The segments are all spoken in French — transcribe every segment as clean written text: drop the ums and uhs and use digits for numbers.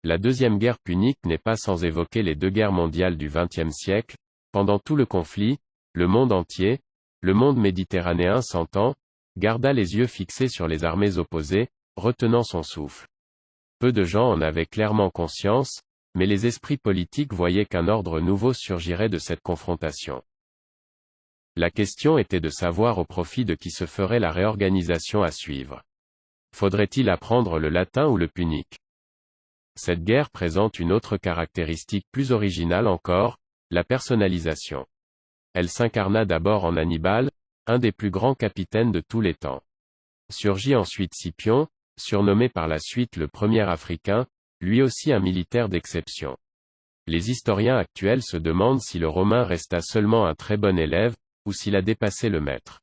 La deuxième guerre punique n'est pas sans évoquer les deux guerres mondiales du XXe siècle. Pendant tout le conflit, le monde entier, le monde méditerranéen s'entend, garda les yeux fixés sur les armées opposées, retenant son souffle. Peu de gens en avaient clairement conscience, mais les esprits politiques voyaient qu'un ordre nouveau surgirait de cette confrontation. La question était de savoir au profit de qui se ferait la réorganisation à suivre. Faudrait-il apprendre le latin ou le punique? Cette guerre présente une autre caractéristique plus originale encore, la personnalisation. Elle s'incarna d'abord en Hannibal, un des plus grands capitaines de tous les temps. Surgit ensuite Scipion, surnommé par la suite le premier Africain, lui aussi un militaire d'exception. Les historiens actuels se demandent si le Romain resta seulement un très bon élève, ou s'il a dépassé le maître.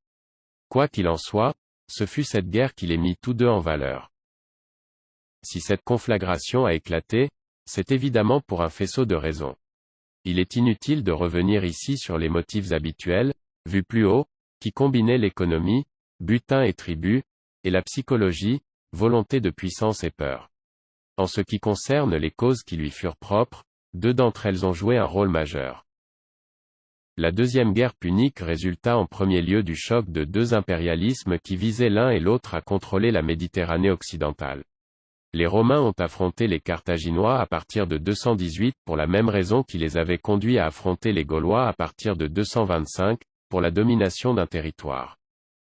Quoi qu'il en soit, ce fut cette guerre qui les mit tous deux en valeur. Si cette conflagration a éclaté, c'est évidemment pour un faisceau de raisons. Il est inutile de revenir ici sur les motifs habituels, vus plus haut, qui combinaient l'économie, butin et tribut, et la psychologie, volonté de puissance et peur. En ce qui concerne les causes qui lui furent propres, deux d'entre elles ont joué un rôle majeur. La deuxième guerre punique résulta en premier lieu du choc de deux impérialismes qui visaient l'un et l'autre à contrôler la Méditerranée occidentale. Les Romains ont affronté les Carthaginois à partir de 218 pour la même raison qui les avait conduits à affronter les Gaulois à partir de 225, pour la domination d'un territoire.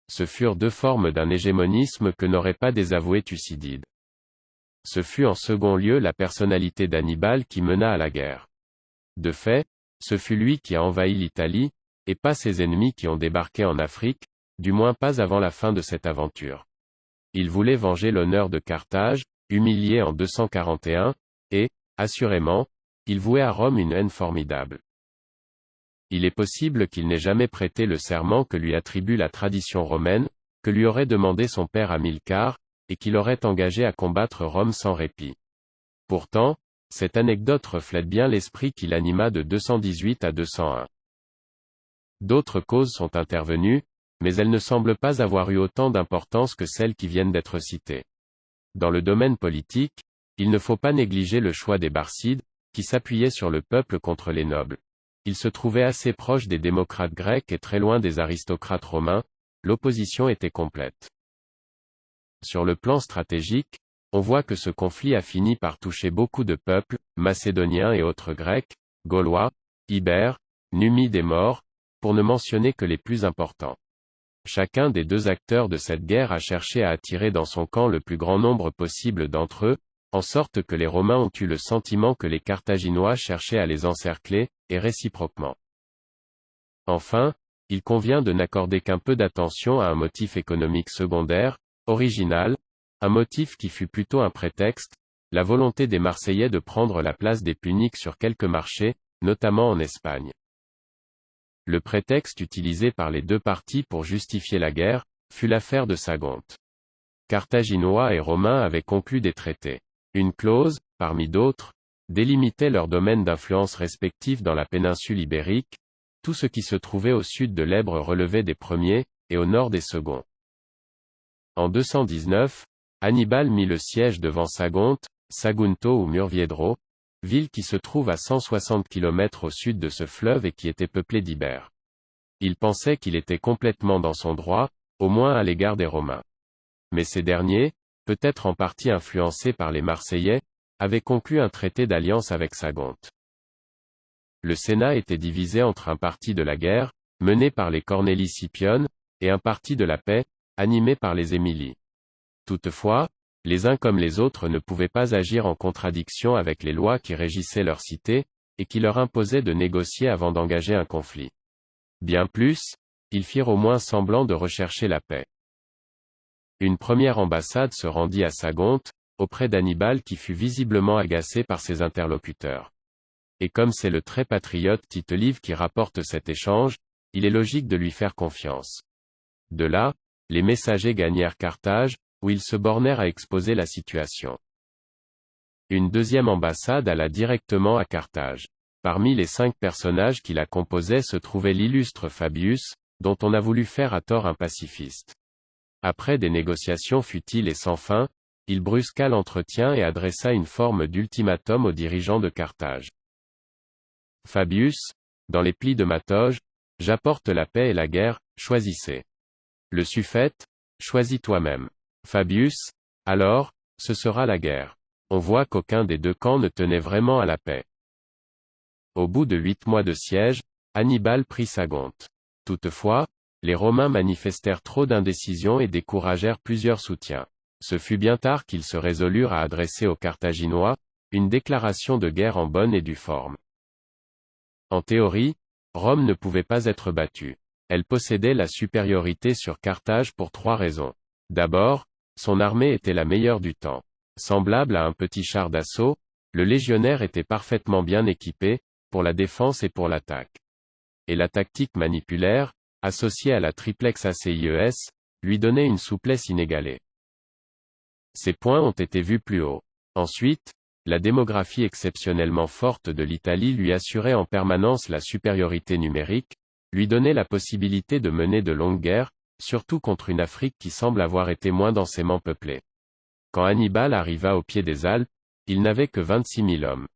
Ce furent deux formes d'un hégémonisme que n'aurait pas désavoué Thucydide. Ce fut en second lieu la personnalité d'Hannibal qui mena à la guerre. De fait, ce fut lui qui a envahi l'Italie, et pas ses ennemis qui ont débarqué en Afrique, du moins pas avant la fin de cette aventure. Il voulait venger l'honneur de Carthage, humilié en 241, et, assurément, il vouait à Rome une haine formidable. Il est possible qu'il n'ait jamais prêté le serment que lui attribue la tradition romaine, que lui aurait demandé son père Hamilcar, et qu'il aurait engagé à combattre Rome sans répit. Pourtant, cette anecdote reflète bien l'esprit qui l'anima de 218 à 201. D'autres causes sont intervenues, mais elles ne semblent pas avoir eu autant d'importance que celles qui viennent d'être citées. Dans le domaine politique, il ne faut pas négliger le choix des Barcides, qui s'appuyaient sur le peuple contre les nobles. Ils se trouvaient assez proches des démocrates grecs et très loin des aristocrates romains, l'opposition était complète. Sur le plan stratégique, on voit que ce conflit a fini par toucher beaucoup de peuples, macédoniens et autres grecs, gaulois, ibères, numides et maures, pour ne mentionner que les plus importants. Chacun des deux acteurs de cette guerre a cherché à attirer dans son camp le plus grand nombre possible d'entre eux, en sorte que les Romains ont eu le sentiment que les Carthaginois cherchaient à les encercler, et réciproquement. Enfin, il convient de n'accorder qu'un peu d'attention à un motif économique secondaire, original, un motif qui fut plutôt un prétexte, la volonté des Marseillais de prendre la place des Puniques sur quelques marchés, notamment en Espagne. Le prétexte utilisé par les deux parties pour justifier la guerre, fut l'affaire de Sagonte. Carthaginois et Romains avaient conclu des traités. Une clause, parmi d'autres, délimitait leurs domaines d'influence respectifs dans la péninsule ibérique, tout ce qui se trouvait au sud de l'Èbre relevait des premiers, et au nord des seconds. En 219, Hannibal mit le siège devant Sagonte, Sagunto ou Murviedro, ville qui se trouve à 160 km au sud de ce fleuve et qui était peuplée d'Ibères. Il pensait qu'il était complètement dans son droit, au moins à l'égard des Romains. Mais ces derniers, peut-être en partie influencés par les Marseillais, avaient conclu un traité d'alliance avec Sagonte. Le Sénat était divisé entre un parti de la guerre, mené par les Cornelis Scipiones, et un parti de la paix, animé par les Émilies. Toutefois, les uns comme les autres ne pouvaient pas agir en contradiction avec les lois qui régissaient leur cité, et qui leur imposaient de négocier avant d'engager un conflit. Bien plus, ils firent au moins semblant de rechercher la paix. Une première ambassade se rendit à Sagonte, auprès d'Hannibal qui fut visiblement agacé par ses interlocuteurs. Et comme c'est le très patriote Tite Live qui rapporte cet échange, il est logique de lui faire confiance. De là, les messagers gagnèrent Carthage, où ils se bornèrent à exposer la situation. Une deuxième ambassade alla directement à Carthage. Parmi les 5 personnages qui la composaient se trouvait l'illustre Fabius, dont on a voulu faire à tort un pacifiste. Après des négociations futiles et sans fin, il brusqua l'entretien et adressa une forme d'ultimatum aux dirigeants de Carthage. Fabius, dans les plis de ma toge, j'apporte la paix et la guerre, choisissez. Le suffète, choisis toi-même. Fabius, alors, ce sera la guerre. On voit qu'aucun des deux camps ne tenait vraiment à la paix. Au bout de 8 mois de siège, Hannibal prit Sagonte. Toutefois, les Romains manifestèrent trop d'indécision et découragèrent plusieurs soutiens. Ce fut bien tard qu'ils se résolurent à adresser aux Carthaginois une déclaration de guerre en bonne et due forme. En théorie, Rome ne pouvait pas être battue. Elle possédait la supériorité sur Carthage pour 3 raisons. D'abord, son armée était la meilleure du temps. Semblable à un petit char d'assaut, le légionnaire était parfaitement bien équipé, pour la défense et pour l'attaque. Et la tactique manipulaire, associée à la triplex ACIES, lui donnait une souplesse inégalée. Ces points ont été vus plus haut. Ensuite, la démographie exceptionnellement forte de l'Italie lui assurait en permanence la supériorité numérique, lui donnait la possibilité de mener de longues guerres, surtout contre une Afrique qui semble avoir été moins densément peuplée. Quand Hannibal arriva au pied des Alpes, il n'avait que 26 000 hommes.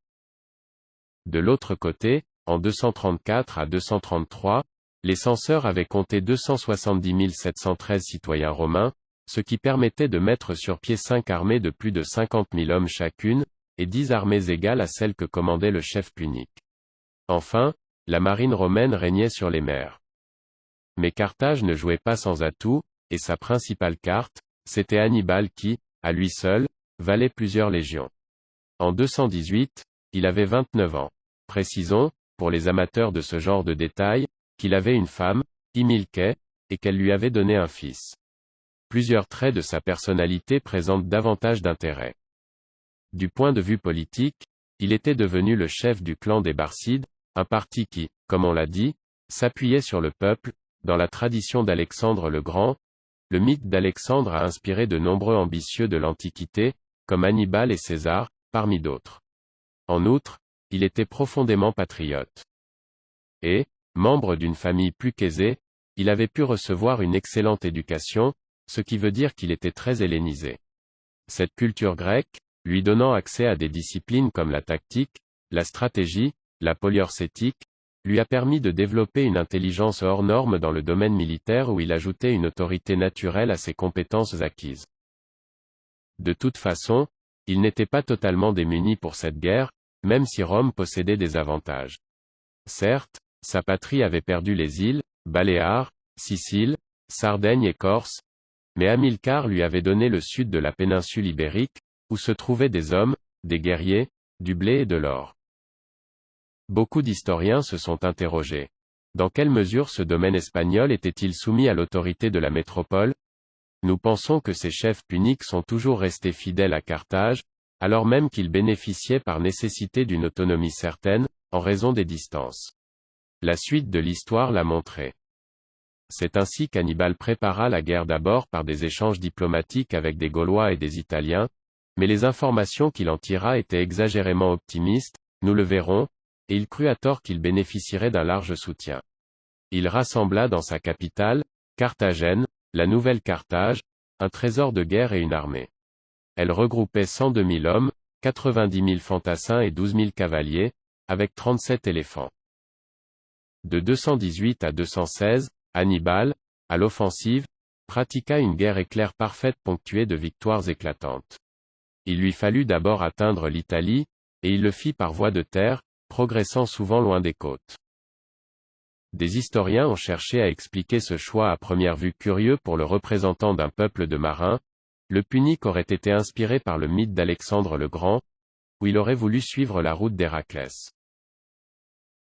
De l'autre côté, en 234 à 233, les censeurs avaient compté 270 713 citoyens romains, ce qui permettait de mettre sur pied 5 armées de plus de 50 000 hommes chacune, et 10 armées égales à celles que commandait le chef punique. Enfin, la marine romaine régnait sur les mers. Mais Carthage ne jouait pas sans atout, et sa principale carte, c'était Hannibal qui, à lui seul, valait plusieurs légions. En 218, il avait 29 ans. Précisons, pour les amateurs de ce genre de détails, qu'il avait une femme, Himilké, et qu'elle lui avait donné un fils. Plusieurs traits de sa personnalité présentent davantage d'intérêt. Du point de vue politique, il était devenu le chef du clan des Barcides, un parti qui, comme on l'a dit, s'appuyait sur le peuple. Dans la tradition d'Alexandre le Grand, le mythe d'Alexandre a inspiré de nombreux ambitieux de l'Antiquité, comme Hannibal et César, parmi d'autres. En outre, il était profondément patriote. Et, membre d'une famille plus qu'aisée, il avait pu recevoir une excellente éducation, ce qui veut dire qu'il était très hellénisé. Cette culture grecque, lui donnant accès à des disciplines comme la tactique, la stratégie, la poliorcétique, lui a permis de développer une intelligence hors norme dans le domaine militaire où il ajoutait une autorité naturelle à ses compétences acquises. De toute façon, il n'était pas totalement démuni pour cette guerre, même si Rome possédait des avantages. Certes, sa patrie avait perdu les îles, Baléares, Sicile, Sardaigne et Corse, mais Hamilcar lui avait donné le sud de la péninsule ibérique, où se trouvaient des hommes, des guerriers, du blé et de l'or. Beaucoup d'historiens se sont interrogés. Dans quelle mesure ce domaine espagnol était-il soumis à l'autorité de la métropole? Nous pensons que ces chefs puniques sont toujours restés fidèles à Carthage, alors même qu'ils bénéficiaient par nécessité d'une autonomie certaine, en raison des distances. La suite de l'histoire l'a montré. C'est ainsi qu'Hannibal prépara la guerre d'abord par des échanges diplomatiques avec des Gaulois et des Italiens, mais les informations qu'il en tira étaient exagérément optimistes, nous le verrons, et il crut à tort qu'il bénéficierait d'un large soutien. Il rassembla dans sa capitale, Carthagène, la nouvelle Carthage, un trésor de guerre et une armée. Elle regroupait 102 000 hommes, 90 000 fantassins et 12 000 cavaliers, avec 37 éléphants. De 218 à 216, Hannibal, à l'offensive, pratiqua une guerre éclair parfaite ponctuée de victoires éclatantes. Il lui fallut d'abord atteindre l'Italie, et il le fit par voie de terre, progressant souvent loin des côtes. Des historiens ont cherché à expliquer ce choix à première vue curieux pour le représentant d'un peuple de marins. Le punique aurait été inspiré par le mythe d'Alexandre le Grand, où il aurait voulu suivre la route d'Héraclès.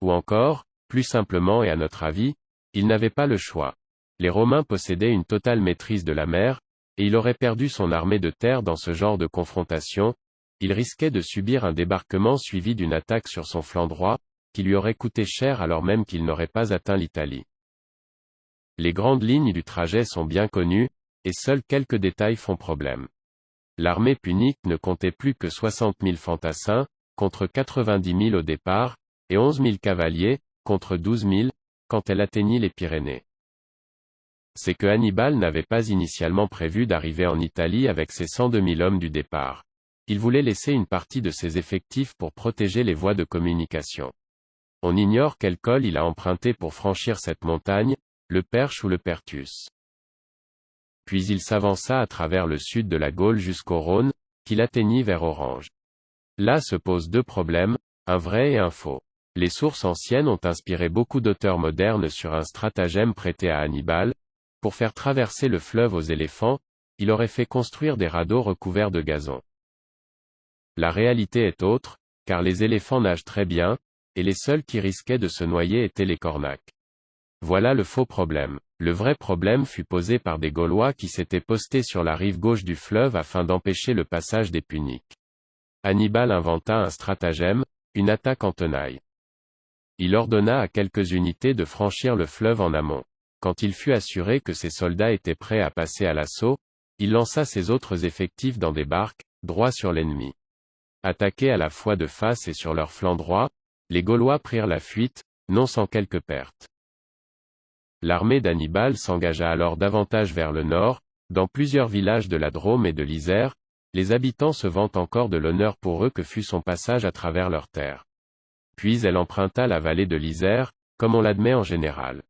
Ou encore, plus simplement et à notre avis, il n'avait pas le choix. Les Romains possédaient une totale maîtrise de la mer, et il aurait perdu son armée de terre dans ce genre de confrontation. Il risquait de subir un débarquement suivi d'une attaque sur son flanc droit, qui lui aurait coûté cher alors même qu'il n'aurait pas atteint l'Italie. Les grandes lignes du trajet sont bien connues, et seuls quelques détails font problème. L'armée punique ne comptait plus que 60 000 fantassins, contre 90 000 au départ, et 11 000 cavaliers, contre 12 000, quand elle atteignit les Pyrénées. c'est que Hannibal n'avait pas initialement prévu d'arriver en Italie avec ses 102 000 hommes du départ. Il voulait laisser une partie de ses effectifs pour protéger les voies de communication. On ignore quel col il a emprunté pour franchir cette montagne, le Perche ou le Perthus. Puis il s'avança à travers le sud de la Gaule jusqu'au Rhône, qu'il atteignit vers Orange. Là se posent deux problèmes, un vrai et un faux. Les sources anciennes ont inspiré beaucoup d'auteurs modernes sur un stratagème prêté à Hannibal. Pour faire traverser le fleuve aux éléphants, il aurait fait construire des radeaux recouverts de gazon. La réalité est autre, car les éléphants nagent très bien, et les seuls qui risquaient de se noyer étaient les cornacs. Voilà le faux problème. Le vrai problème fut posé par des Gaulois qui s'étaient postés sur la rive gauche du fleuve afin d'empêcher le passage des Puniques. Hannibal inventa un stratagème, une attaque en tenaille. Il ordonna à quelques unités de franchir le fleuve en amont. Quand il fut assuré que ses soldats étaient prêts à passer à l'assaut, il lança ses autres effectifs dans des barques, droit sur l'ennemi. Attaqués à la fois de face et sur leur flanc droit, les Gaulois prirent la fuite, non sans quelques pertes. L'armée d'Hannibal s'engagea alors davantage vers le nord, dans plusieurs villages de la Drôme et de l'Isère, les habitants se vantent encore de l'honneur pour eux que fut son passage à travers leurs terres. Puis elle emprunta la vallée de l'Isère, comme on l'admet en général.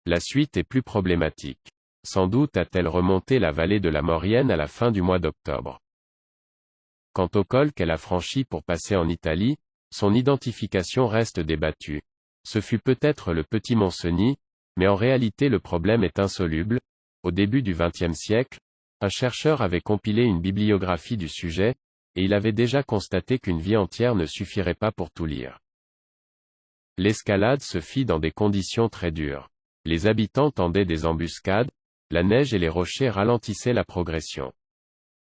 La suite est plus problématique. Sans doute a-t-elle remonté la vallée de la Maurienne à la fin du mois d'octobre. Quant au col qu'elle a franchi pour passer en Italie, son identification reste débattue. Ce fut peut-être le Petit Mont-Cenis, mais en réalité le problème est insoluble. Au début du XXe siècle, un chercheur avait compilé une bibliographie du sujet, et il avait déjà constaté qu'une vie entière ne suffirait pas pour tout lire. L'escalade se fit dans des conditions très dures. Les habitants tendaient des embuscades, la neige et les rochers ralentissaient la progression.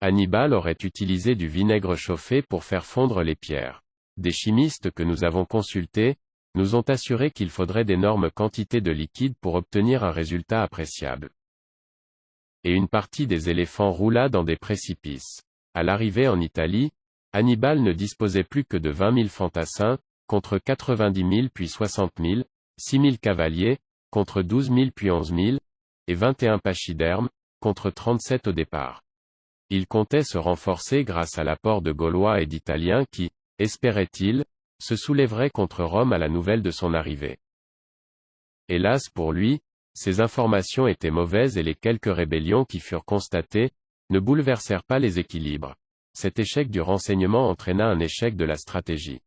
Hannibal aurait utilisé du vinaigre chauffé pour faire fondre les pierres. Des chimistes que nous avons consultés, nous ont assuré qu'il faudrait d'énormes quantités de liquide pour obtenir un résultat appréciable. Et une partie des éléphants roula dans des précipices. À l'arrivée en Italie, Hannibal ne disposait plus que de 20 000 fantassins, contre 90 000 puis 60 000, 6 000 cavaliers, contre 12 000 puis 11 000, et 21 pachydermes, contre 37 au départ. Il comptait se renforcer grâce à l'apport de Gaulois et d'Italiens qui, espérait-il, se soulèveraient contre Rome à la nouvelle de son arrivée. Hélas pour lui, ces informations étaient mauvaises et les quelques rébellions qui furent constatées, ne bouleversèrent pas les équilibres. Cet échec du renseignement entraîna un échec de la stratégie.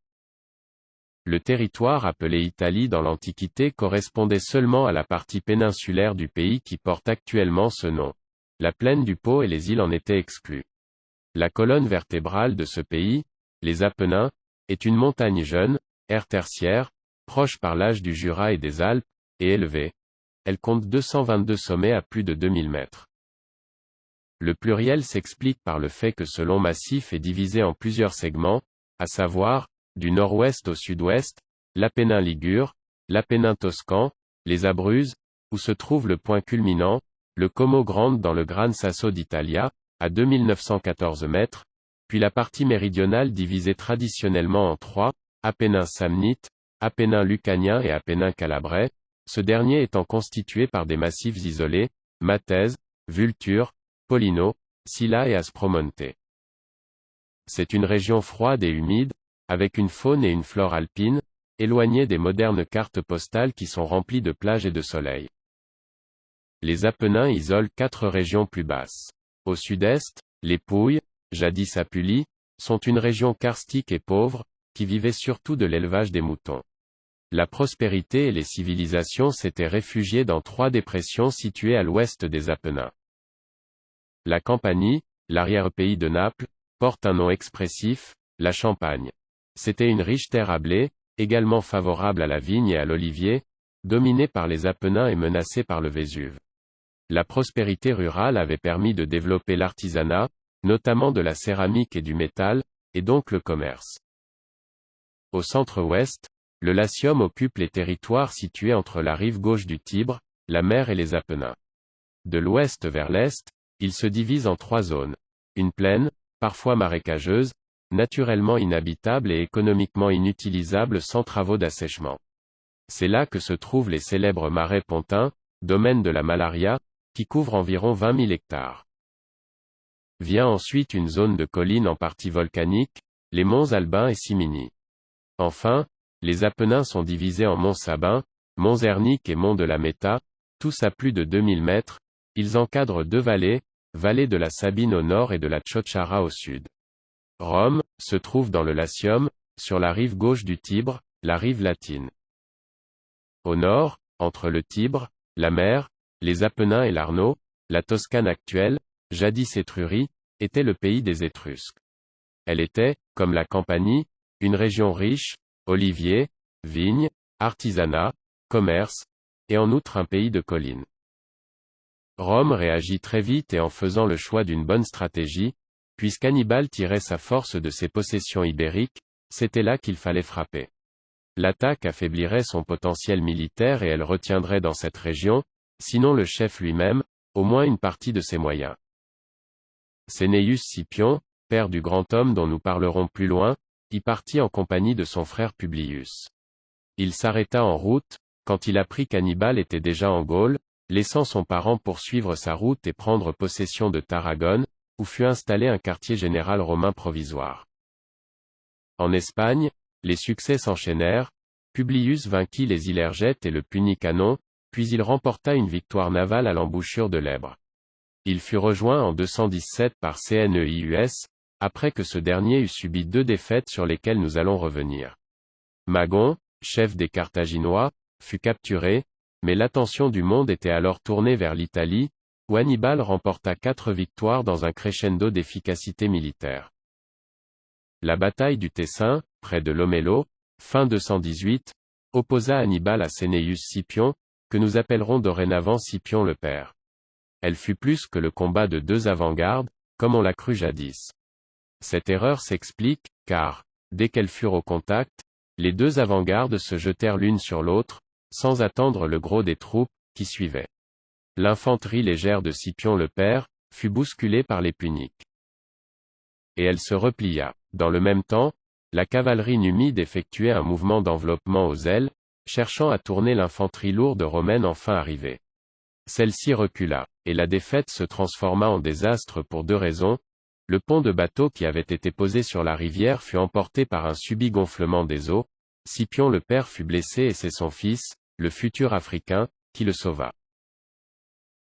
Le territoire appelé Italie dans l'Antiquité correspondait seulement à la partie péninsulaire du pays qui porte actuellement ce nom. La plaine du Pô et les îles en étaient exclues. La colonne vertébrale de ce pays, les Apennins, est une montagne jeune, ère tertiaire, proche par l'âge du Jura et des Alpes, et élevée. Elle compte 222 sommets à plus de 2000 mètres. Le pluriel s'explique par le fait que ce long massif est divisé en plusieurs segments, à savoir, du nord-ouest au sud-ouest, l'Apennin ligure, l'Apennin toscan, les Abruzzes, où se trouve le point culminant, le Como Grande dans le Gran Sasso d'Italia, à 2914 mètres, puis la partie méridionale divisée traditionnellement en trois, Apennin samnite, Apennin lucanien et Apennin calabrais, ce dernier étant constitué par des massifs isolés, Matese, Vulture, Pollino, Silla et Aspromonte. C'est une région froide et humide, avec une faune et une flore alpines, éloignée des modernes cartes postales qui sont remplies de plages et de soleil. Les Apennins isolent 4 régions plus basses. Au sud-est, les Pouilles, jadis Apulie, sont une région karstique et pauvre, qui vivait surtout de l'élevage des moutons. La prospérité et les civilisations s'étaient réfugiées dans 3 dépressions situées à l'ouest des Apennins. La Campanie, l'arrière-pays de Naples, porte un nom expressif, la Champagne. C'était une riche terre à blé, également favorable à la vigne et à l'olivier, dominée par les Apennins et menacée par le Vésuve. La prospérité rurale avait permis de développer l'artisanat, notamment de la céramique et du métal, et donc le commerce. Au centre-ouest, le Latium occupe les territoires situés entre la rive gauche du Tibre, la mer et les Apennins. De l'ouest vers l'est, il se divise en 3 zones. Une plaine, parfois marécageuse, naturellement inhabitable et économiquement inutilisable sans travaux d'assèchement. C'est là que se trouvent les célèbres marais pontins, domaines de la malaria, qui couvre environ 20 000 hectares. Vient ensuite une zone de collines en partie volcanique, les monts Albin et Cimini. Enfin, les Apennins sont divisés en monts Sabins, monts Zernick et monts de la Meta, tous à plus de 2000 mètres, ils encadrent deux vallées, vallée de la Sabine au nord et de la Tchotchara au sud. Rome, se trouve dans le Latium, sur la rive gauche du Tibre, la rive latine. Au nord, entre le Tibre, la mer, les Apennins et l'Arno, la Toscane actuelle, jadis Étrurie, était le pays des Étrusques. Elle était, comme la Campanie, une région riche, oliviers, vignes, artisanat, commerce, et en outre un pays de collines. Rome réagit très vite et en faisant le choix d'une bonne stratégie, puisqu'Hannibal tirait sa force de ses possessions ibériques, c'était là qu'il fallait frapper. L'attaque affaiblirait son potentiel militaire et elle retiendrait dans cette région, sinon le chef lui-même, au moins une partie de ses moyens. Cnéus Scipion, père du grand homme dont nous parlerons plus loin, y partit en compagnie de son frère Publius. Il s'arrêta en route, quand il apprit qu'Hannibal était déjà en Gaule, laissant son parent poursuivre sa route et prendre possession de Tarragone, où fut installé un quartier général romain provisoire. En Espagne, les succès s'enchaînèrent, Publius vainquit les Ilergètes et le punit Canon, puis il remporta une victoire navale à l'embouchure de l'Èbre. Il fut rejoint en 217 par Cnéus, après que ce dernier eut subi 2 défaites sur lesquelles nous allons revenir. Magon, chef des Carthaginois, fut capturé, mais l'attention du monde était alors tournée vers l'Italie, où Hannibal remporta 4 victoires dans un crescendo d'efficacité militaire. La bataille du Tessin, près de Lomelo, fin 218, opposa Hannibal à Cnéus Scipion, que nous appellerons dorénavant Scipion le Père. Elle fut plus que le combat de 2 avant-gardes, comme on l'a cru jadis. Cette erreur s'explique, car, dès qu'elles furent au contact, les 2 avant-gardes se jetèrent l'une sur l'autre, sans attendre le gros des troupes, qui suivaient. L'infanterie légère de Scipion le Père, fut bousculée par les Puniques. Et elle se replia. Dans le même temps, la cavalerie numide effectuait un mouvement d'enveloppement aux ailes, cherchant à tourner l'infanterie lourde romaine enfin arrivée. Celle-ci recula, et la défaite se transforma en désastre pour 2 raisons. Le pont de bateau qui avait été posé sur la rivière fut emporté par un subit gonflement des eaux, Scipion le Père fut blessé et c'est son fils, le futur Africain, qui le sauva.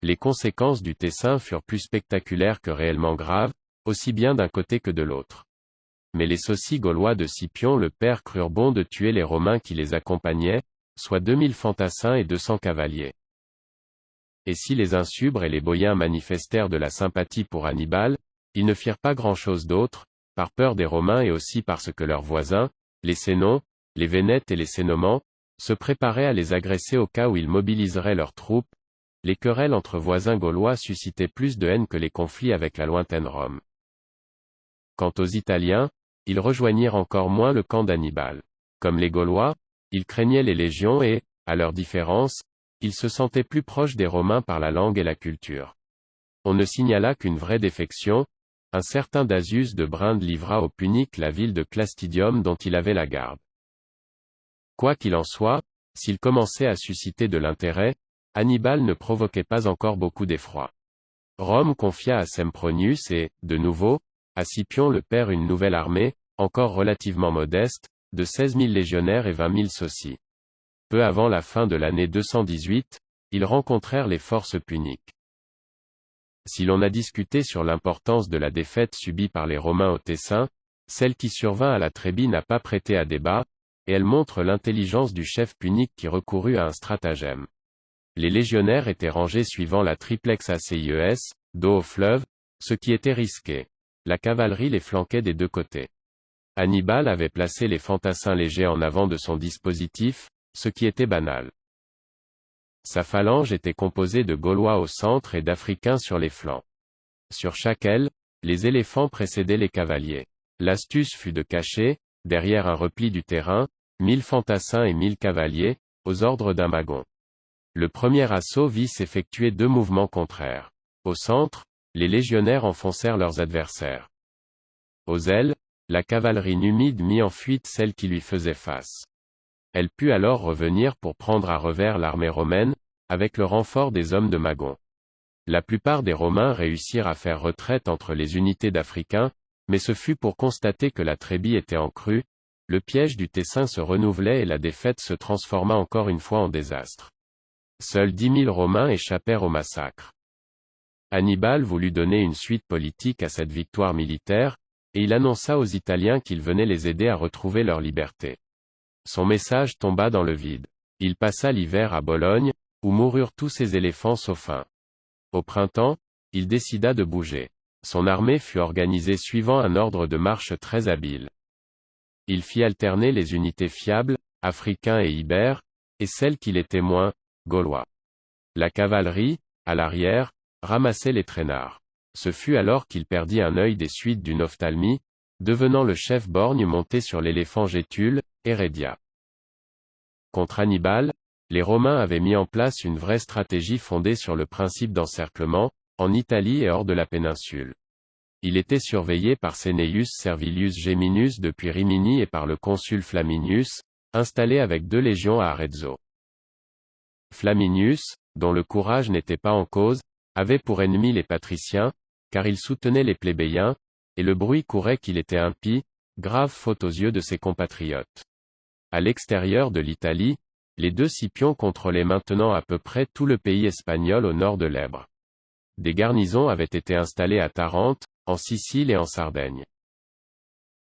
Les conséquences du Tessin furent plus spectaculaires que réellement graves, aussi bien d'un côté que de l'autre. Mais les socis gaulois de Scipion le Père crurent bon de tuer les Romains qui les accompagnaient, soit 2000 fantassins et 200 cavaliers. Et si les Insubres et les Boiens manifestèrent de la sympathie pour Hannibal, ils ne firent pas grand-chose d'autre, par peur des Romains et aussi parce que leurs voisins, les Sénons, les Vénètes et les Sénomans, se préparaient à les agresser au cas où ils mobiliseraient leurs troupes. Les querelles entre voisins gaulois suscitaient plus de haine que les conflits avec la lointaine Rome. Quant aux Italiens, ils rejoignirent encore moins le camp d'Hannibal. Comme les Gaulois, ils craignaient les légions et, à leur différence, ils se sentaient plus proches des Romains par la langue et la culture. On ne signala qu'une vraie défection, un certain Dasius de Brinde livra aux Puniques la ville de Clastidium dont il avait la garde. Quoi qu'il en soit, s'il commençait à susciter de l'intérêt, Hannibal ne provoquait pas encore beaucoup d'effroi. Rome confia à Sempronius et, de nouveau, à Scipion le Père une nouvelle armée, encore relativement modeste, de 16 000 légionnaires et 20 000 socis. Peu avant la fin de l'année 218, ils rencontrèrent les forces puniques. Si l'on a discuté sur l'importance de la défaite subie par les Romains au Tessin, celle qui survint à la Trébie n'a pas prêté à débat, et elle montre l'intelligence du chef punique qui recourut à un stratagème. Les légionnaires étaient rangés suivant la triplex ACIES, dos au fleuve, ce qui était risqué. La cavalerie les flanquait des 2 côtés. Hannibal avait placé les fantassins légers en avant de son dispositif, ce qui était banal. Sa phalange était composée de Gaulois au centre et d'Africains sur les flancs. Sur chaque aile, les éléphants précédaient les cavaliers. L'astuce fut de cacher, derrière un repli du terrain, 1000 fantassins et 1000 cavaliers, aux ordres d'un Magon. Le premier assaut vit s'effectuer 2 mouvements contraires. Au centre, les légionnaires enfoncèrent leurs adversaires. Aux ailes, la cavalerie numide mit en fuite celle qui lui faisait face. Elle put alors revenir pour prendre à revers l'armée romaine, avec le renfort des hommes de Magon. La plupart des Romains réussirent à faire retraite entre les unités d'Africains, mais ce fut pour constater que la Trébie était en crue, le piège du Tessin se renouvelait et la défaite se transforma encore une fois en désastre. Seuls 10 000 Romains échappèrent au massacre. Hannibal voulut donner une suite politique à cette victoire militaire, et il annonça aux Italiens qu'il venait les aider à retrouver leur liberté. Son message tomba dans le vide. Il passa l'hiver à Bologne, où moururent tous ses éléphants sauf un. Au printemps, il décida de bouger. Son armée fut organisée suivant un ordre de marche très habile. Il fit alterner les unités fiables, africains et ibères, et celles qui l'étaient moins, gaulois. La cavalerie, à l'arrière, ramassait les traînards. Ce fut alors qu'il perdit un œil des suites d'une ophtalmie, devenant le chef borgne monté sur l'éléphant Gétule, Heredia. Contre Hannibal, les Romains avaient mis en place une vraie stratégie fondée sur le principe d'encerclement, en Italie et hors de la péninsule. Il était surveillé par Cneius Servilius Geminus depuis Rimini et par le consul Flaminius, installé avec 2 légions à Arezzo. Flaminius, dont le courage n'était pas en cause, avait pour ennemi les patriciens, car il soutenait les plébéiens, et le bruit courait qu'il était impie, grave faute aux yeux de ses compatriotes. À l'extérieur de l'Italie, les 2 Scipions contrôlaient maintenant à peu près tout le pays espagnol au nord de l'Èbre. Des garnisons avaient été installées à Tarente, en Sicile et en Sardaigne.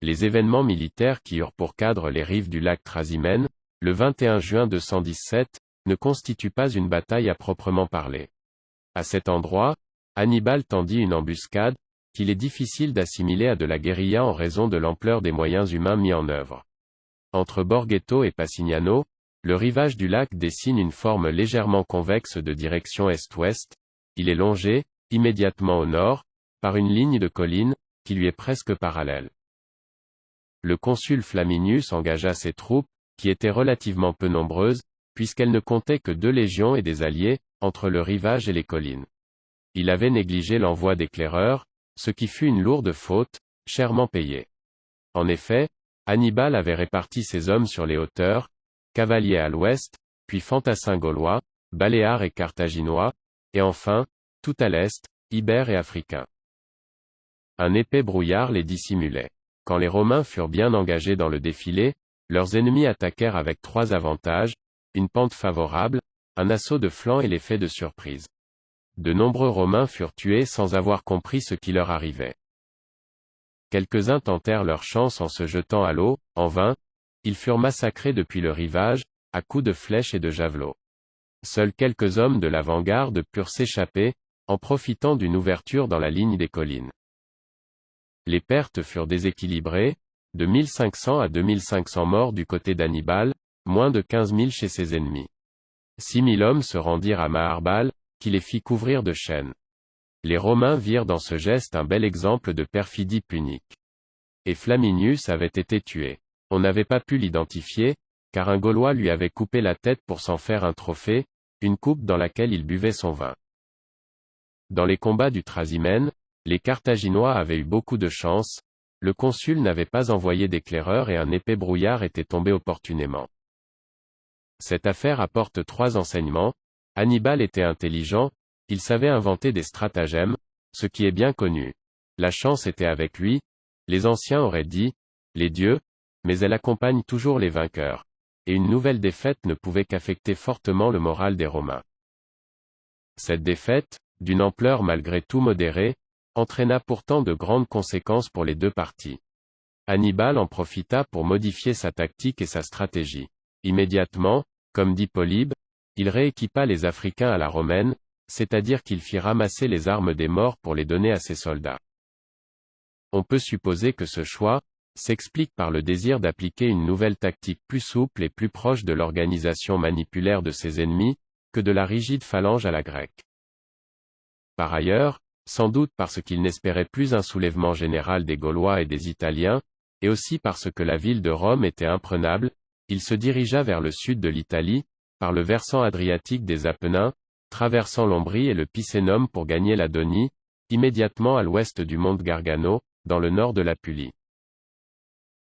Les événements militaires qui eurent pour cadre les rives du lac Trasimène, le 21 juin 217, ne constituent pas une bataille à proprement parler. À cet endroit, Hannibal tendit une embuscade, qu'il est difficile d'assimiler à de la guérilla en raison de l'ampleur des moyens humains mis en œuvre. Entre Borghetto et Passignano, le rivage du lac dessine une forme légèrement convexe de direction est-ouest, il est longé, immédiatement au nord, par une ligne de collines, qui lui est presque parallèle. Le consul Flaminius engagea ses troupes, qui étaient relativement peu nombreuses, puisqu'elles ne comptaient que 2 légions et des alliés, entre le rivage et les collines. Il avait négligé l'envoi d'éclaireurs, ce qui fut une lourde faute, chèrement payée. En effet, Hannibal avait réparti ses hommes sur les hauteurs, cavaliers à l'ouest, puis fantassins gaulois, baléares et carthaginois, et enfin, tout à l'est, ibères et africains. Un épais brouillard les dissimulait. Quand les Romains furent bien engagés dans le défilé, leurs ennemis attaquèrent avec 3 avantages, une pente favorable, un assaut de flanc et l'effet de surprise. De nombreux Romains furent tués sans avoir compris ce qui leur arrivait. Quelques-uns tentèrent leur chance en se jetant à l'eau, en vain, ils furent massacrés depuis le rivage, à coups de flèches et de javelots. Seuls quelques hommes de l'avant-garde purent s'échapper, en profitant d'une ouverture dans la ligne des collines. Les pertes furent déséquilibrées, de 1500 à 2500 morts du côté d'Hannibal, moins de 15 000 chez ses ennemis. 6 000 hommes se rendirent à Maharbal, qui les fit couvrir de chaînes. Les Romains virent dans ce geste un bel exemple de perfidie punique. Et Flaminius avait été tué. On n'avait pas pu l'identifier, car un Gaulois lui avait coupé la tête pour s'en faire un trophée, une coupe dans laquelle il buvait son vin. Dans les combats du Trasimène, les Carthaginois avaient eu beaucoup de chance, le consul n'avait pas envoyé d'éclaireurs et un épais brouillard était tombé opportunément. Cette affaire apporte 3 enseignements. Hannibal était intelligent, il savait inventer des stratagèmes, ce qui est bien connu. La chance était avec lui, les anciens auraient dit, les dieux, mais elle accompagne toujours les vainqueurs. Et une nouvelle défaite ne pouvait qu'affecter fortement le moral des Romains. Cette défaite, d'une ampleur malgré tout modérée, entraîna pourtant de grandes conséquences pour les 2 parties. Hannibal en profita pour modifier sa tactique et sa stratégie. Immédiatement, comme dit Polybe, il rééquipa les Africains à la romaine, c'est-à-dire qu'il fit ramasser les armes des morts pour les donner à ses soldats. On peut supposer que ce choix s'explique par le désir d'appliquer une nouvelle tactique plus souple et plus proche de l'organisation manipulaire de ses ennemis, que de la rigide phalange à la grecque. Par ailleurs, sans doute parce qu'il n'espérait plus un soulèvement général des Gaulois et des Italiens, et aussi parce que la ville de Rome était imprenable, il se dirigea vers le sud de l'Italie, par le versant adriatique des Apennins, traversant l'Ombrie et le Picénum pour gagner la Donie, immédiatement à l'ouest du monte Gargano, dans le nord de l'Apulie.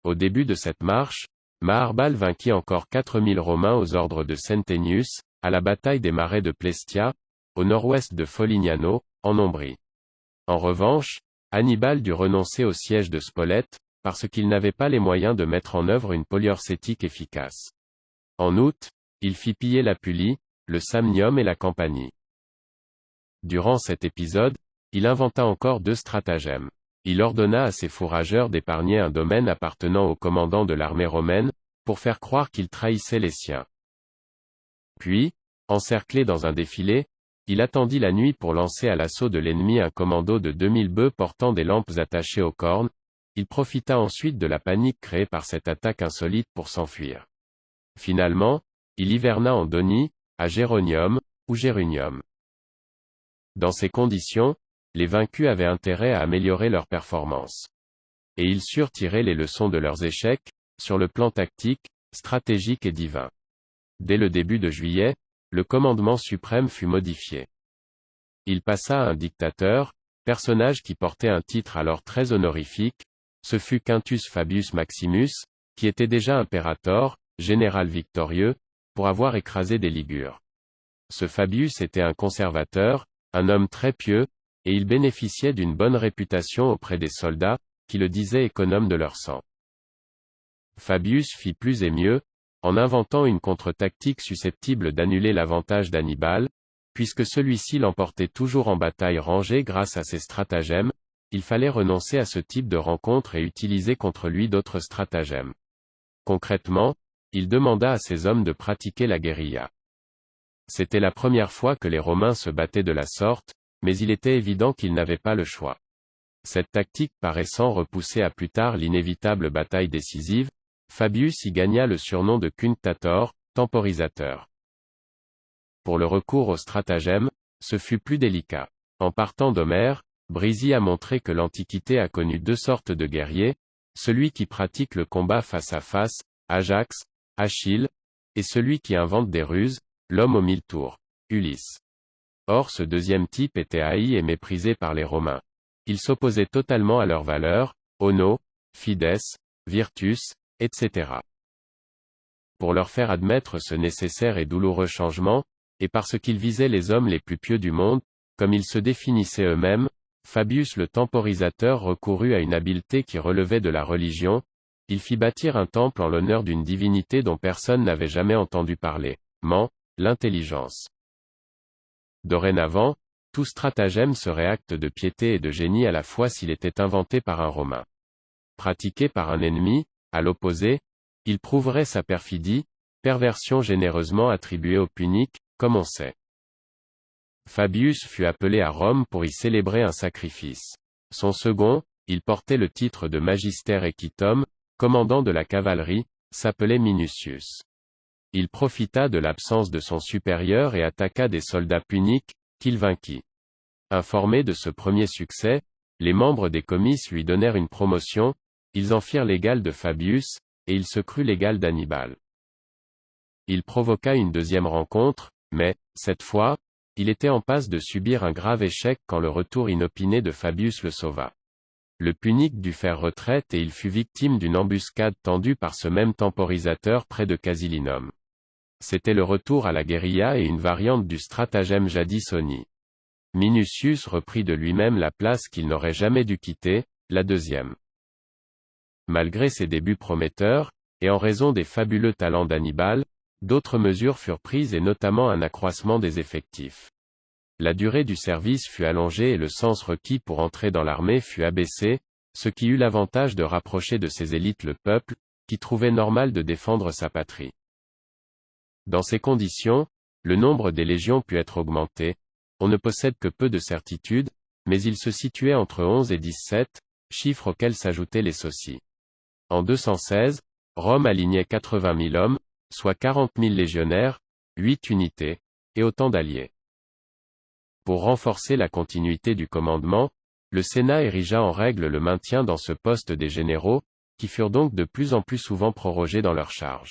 Au début de cette marche, Maharbal vainquit encore 4000 Romains aux ordres de Centenius, à la bataille des marais de Plestia, au nord-ouest de Folignano, en Ombrie. En revanche, Hannibal dut renoncer au siège de Spolète, parce qu'il n'avait pas les moyens de mettre en œuvre une poliorcétique efficace. En août, il fit piller l'Apulie, le Samnium et la Campanie. Durant cet épisode, il inventa encore 2 stratagèmes. Il ordonna à ses fourrageurs d'épargner un domaine appartenant au commandant de l'armée romaine, pour faire croire qu'il trahissait les siens. Puis, encerclé dans un défilé, il attendit la nuit pour lancer à l'assaut de l'ennemi un commando de 2000 bœufs portant des lampes attachées aux cornes. Il profita ensuite de la panique créée par cette attaque insolite pour s'enfuir. Finalement, il hiverna en Donie, à Géronium, ou Gérunium. Dans ces conditions, les vaincus avaient intérêt à améliorer leur performance. Et ils surent tirer les leçons de leurs échecs, sur le plan tactique, stratégique et divin. Dès le début de juillet, le commandement suprême fut modifié. Il passa à un dictateur, personnage qui portait un titre alors très honorifique, ce fut Quintus Fabius Maximus, qui était déjà impérator, général victorieux, pour avoir écrasé des Ligures. Ce Fabius était un conservateur, un homme très pieux, et il bénéficiait d'une bonne réputation auprès des soldats, qui le disaient économe de leur sang. Fabius fit plus et mieux, en inventant une contre-tactique susceptible d'annuler l'avantage d'Hannibal, puisque celui-ci l'emportait toujours en bataille rangée grâce à ses stratagèmes. Il fallait renoncer à ce type de rencontre et utiliser contre lui d'autres stratagèmes. Concrètement, il demanda à ses hommes de pratiquer la guérilla. C'était la première fois que les Romains se battaient de la sorte, mais il était évident qu'ils n'avaient pas le choix. Cette tactique paraissant repousser à plus tard l'inévitable bataille décisive, Fabius y gagna le surnom de cunctator, temporisateur. Pour le recours au stratagème, ce fut plus délicat. En partant d'Homère, Brisy a montré que l'Antiquité a connu 2 sortes de guerriers, celui qui pratique le combat face à face, Ajax, Achille, et celui qui invente des ruses, l'homme aux 1000 tours, Ulysse. Or ce deuxième type était haï et méprisé par les Romains. Il s'opposait totalement à leurs valeurs, Ono, Fides, Virtus, etc. Pour leur faire admettre ce nécessaire et douloureux changement, et parce qu'ils visaient les hommes les plus pieux du monde, comme ils se définissaient eux-mêmes, Fabius le temporisateur recourut à une habileté qui relevait de la religion. Il fit bâtir un temple en l'honneur d'une divinité dont personne n'avait jamais entendu parler, l'intelligence. Dorénavant, tout stratagème serait acte de piété et de génie à la fois s'il était inventé par un Romain. Pratiqué par un ennemi, à l'opposé, il prouverait sa perfidie, perversion généreusement attribuée aux Puniques, comme on sait. Fabius fut appelé à Rome pour y célébrer un sacrifice. Son second, il portait le titre de Magister Equitum, commandant de la cavalerie, s'appelait Minucius. Il profita de l'absence de son supérieur et attaqua des soldats puniques, qu'il vainquit. Informés de ce premier succès, les membres des comices lui donnèrent une promotion, ils en firent l'égal de Fabius, et il se crut l'égal d'Hannibal. Il provoqua une deuxième rencontre, mais, cette fois, il était en passe de subir un grave échec quand le retour inopiné de Fabius le sauva. Le Punique dut faire retraite et il fut victime d'une embuscade tendue par ce même temporisateur près de Casilinum. C'était le retour à la guérilla et une variante du stratagème jadis honni. Minucius reprit de lui-même la place qu'il n'aurait jamais dû quitter, la deuxième. Malgré ses débuts prometteurs, et en raison des fabuleux talents d'Hannibal, d'autres mesures furent prises et notamment un accroissement des effectifs. La durée du service fut allongée et le cens requis pour entrer dans l'armée fut abaissé, ce qui eut l'avantage de rapprocher de ses élites le peuple, qui trouvait normal de défendre sa patrie. Dans ces conditions, le nombre des légions put être augmenté. On ne possède que peu de certitudes, mais il se situait entre 11 et 17, chiffre auquel s'ajoutaient les socis. En 216, Rome alignait 80 000 hommes, soit 40 000 légionnaires, 8 unités, et autant d'alliés. Pour renforcer la continuité du commandement, le Sénat érigea en règle le maintien dans ce poste des généraux, qui furent donc de plus en plus souvent prorogés dans leurs charges.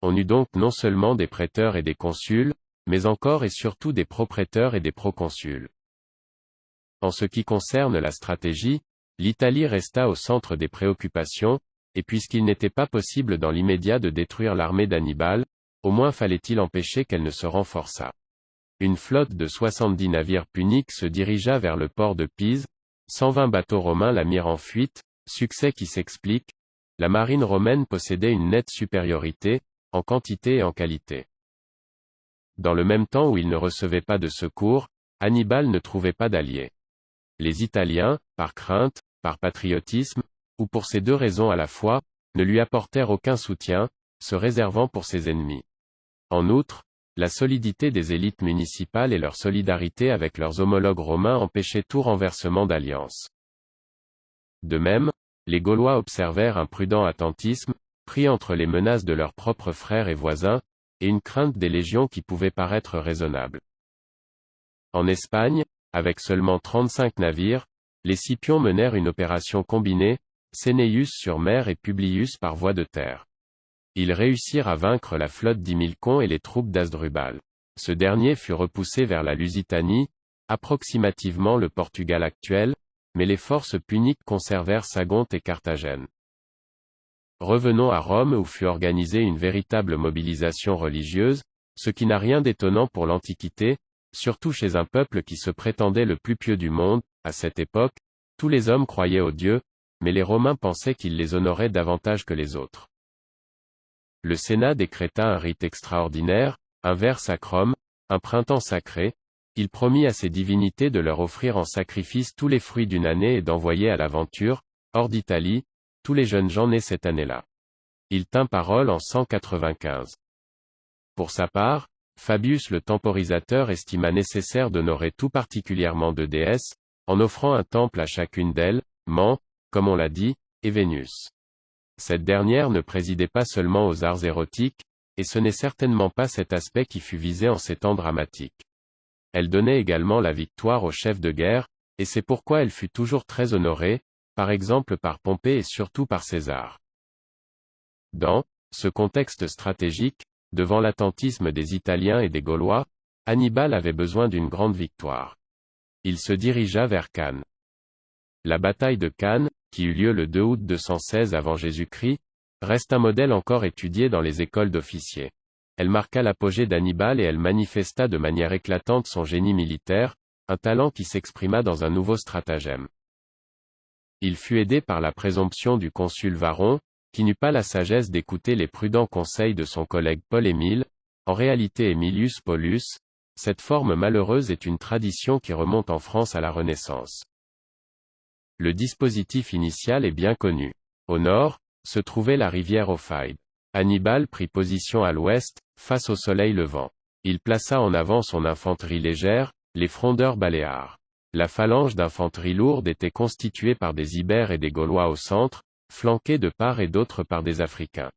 On eut donc non seulement des préteurs et des consuls, mais encore et surtout des propréteurs et des proconsuls. En ce qui concerne la stratégie, l'Italie resta au centre des préoccupations, et puisqu'il n'était pas possible dans l'immédiat de détruire l'armée d'Hannibal, au moins fallait-il empêcher qu'elle ne se renforçât. une flotte de 70 navires puniques se dirigea vers le port de Pise, 120 bateaux romains la mirent en fuite, succès qui s'explique, la marine romaine possédait une nette supériorité, en quantité et en qualité. Dans le même temps où il ne recevait pas de secours, Hannibal ne trouvait pas d'alliés. Les Italiens, par crainte, par patriotisme, ou pour ces deux raisons à la fois, ne lui apportèrent aucun soutien, se réservant pour ses ennemis. En outre, la solidité des élites municipales et leur solidarité avec leurs homologues romains empêchaient tout renversement d'alliance. De même, les Gaulois observèrent un prudent attentisme, pris entre les menaces de leurs propres frères et voisins, et une crainte des légions qui pouvait paraître raisonnable. En Espagne, avec seulement 35 navires, les Scipions menèrent une opération combinée, Cneius sur mer et Publius par voie de terre. Ils réussirent à vaincre la flotte d'Himilcon et les troupes d'Hasdrubal. Ce dernier fut repoussé vers la Lusitanie, approximativement le Portugal actuel, mais les forces puniques conservèrent Sagonte et Carthagène. Revenons à Rome où fut organisée une véritable mobilisation religieuse, ce qui n'a rien d'étonnant pour l'Antiquité, surtout chez un peuple qui se prétendait le plus pieux du monde. À cette époque, tous les hommes croyaient aux dieux, mais les Romains pensaient qu'ils les honoraient davantage que les autres. Le Sénat décréta un rite extraordinaire, un ver sacrum, un printemps sacré. Il promit à ces divinités de leur offrir en sacrifice tous les fruits d'une année et d'envoyer à l'aventure, hors d'Italie, tous les jeunes gens nés cette année-là. Il tint parole en 195. Pour sa part, Fabius le temporisateur estima nécessaire d'honorer tout particulièrement deux déesses, en offrant un temple à chacune d'elles, Man, comme on l'a dit, et Vénus. Cette dernière ne présidait pas seulement aux arts érotiques, et ce n'est certainement pas cet aspect qui fut visé en ces temps dramatiques. Elle donnait également la victoire aux chefs de guerre, et c'est pourquoi elle fut toujours très honorée, par exemple par Pompée et surtout par César. Dans ce contexte stratégique, devant l'attentisme des Italiens et des Gaulois, Hannibal avait besoin d'une grande victoire. Il se dirigea vers Cannes. La bataille de Cannes, qui eut lieu le 2 août 216 avant Jésus-Christ, reste un modèle encore étudié dans les écoles d'officiers. Elle marqua l'apogée d'Hannibal et elle manifesta de manière éclatante son génie militaire, un talent qui s'exprima dans un nouveau stratagème. Il fut aidé par la présomption du consul Varron, qui n'eut pas la sagesse d'écouter les prudents conseils de son collègue Paul-Émile, en réalité Aemilius Paulus. Cette forme malheureuse est une tradition qui remonte en France à la Renaissance. Le dispositif initial est bien connu. Au nord, se trouvait la rivière Ophide. Hannibal prit position à l'ouest, face au soleil levant. Il plaça en avant son infanterie légère, les frondeurs baléares. La phalange d'infanterie lourde était constituée par des Ibères et des Gaulois au centre, flanqués de part et d'autre par des Africains.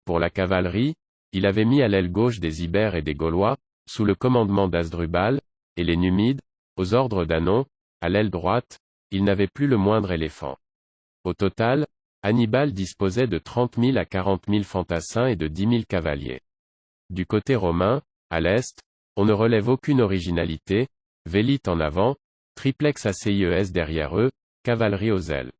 Pour la cavalerie, il avait mis à l'aile gauche des Ibères et des Gaulois, sous le commandement d'Hasdrubal, et les Numides, aux ordres d'Anon, à l'aile droite. Il n'avait plus le moindre éléphant. Au total, Hannibal disposait de 30 000 à 40 000 fantassins et de 10 000 cavaliers. Du côté romain, à l'est, on ne relève aucune originalité, vélite en avant, triplex ACIES derrière eux, cavalerie aux ailes.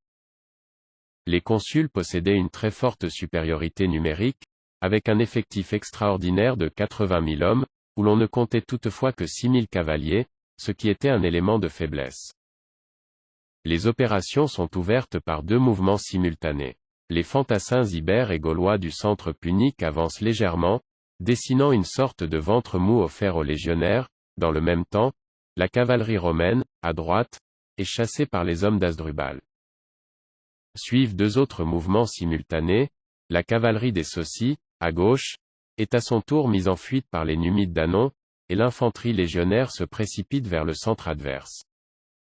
Les consuls possédaient une très forte supériorité numérique, avec un effectif extraordinaire de 80 000 hommes, où l'on ne comptait toutefois que 6 000 cavaliers, ce qui était un élément de faiblesse. Les opérations sont ouvertes par deux mouvements simultanés. Les fantassins ibères et gaulois du centre punique avancent légèrement, dessinant une sorte de ventre mou offert aux légionnaires. Dans le même temps, la cavalerie romaine, à droite, est chassée par les hommes d'Hasdrubal. Suivent deux autres mouvements simultanés. La cavalerie des Socis, à gauche, est à son tour mise en fuite par les Numides d'Anon, et l'infanterie légionnaire se précipite vers le centre adverse.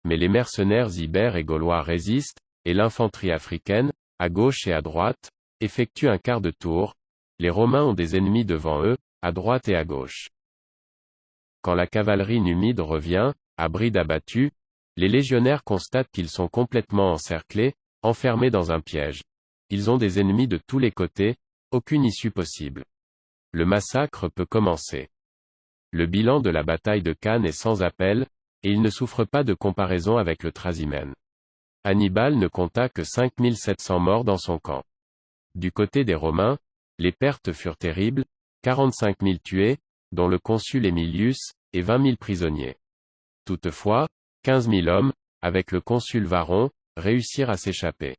Mais les mercenaires ibères et gaulois résistent, et l'infanterie africaine, à gauche et à droite, effectue un quart de tour. Les Romains ont des ennemis devant eux, à droite et à gauche. Quand la cavalerie numide revient, à bride abattue, les légionnaires constatent qu'ils sont complètement encerclés, enfermés dans un piège. Ils ont des ennemis de tous les côtés, aucune issue possible. Le massacre peut commencer. Le bilan de la bataille de Cannes est sans appel, et il ne souffre pas de comparaison avec le Trasimène. Hannibal ne compta que 5700 morts dans son camp. Du côté des Romains, les pertes furent terribles, 45 000 tués, dont le consul Aemilius, et 20 000 prisonniers. Toutefois, 15 000 hommes, avec le consul Varron, réussirent à s'échapper.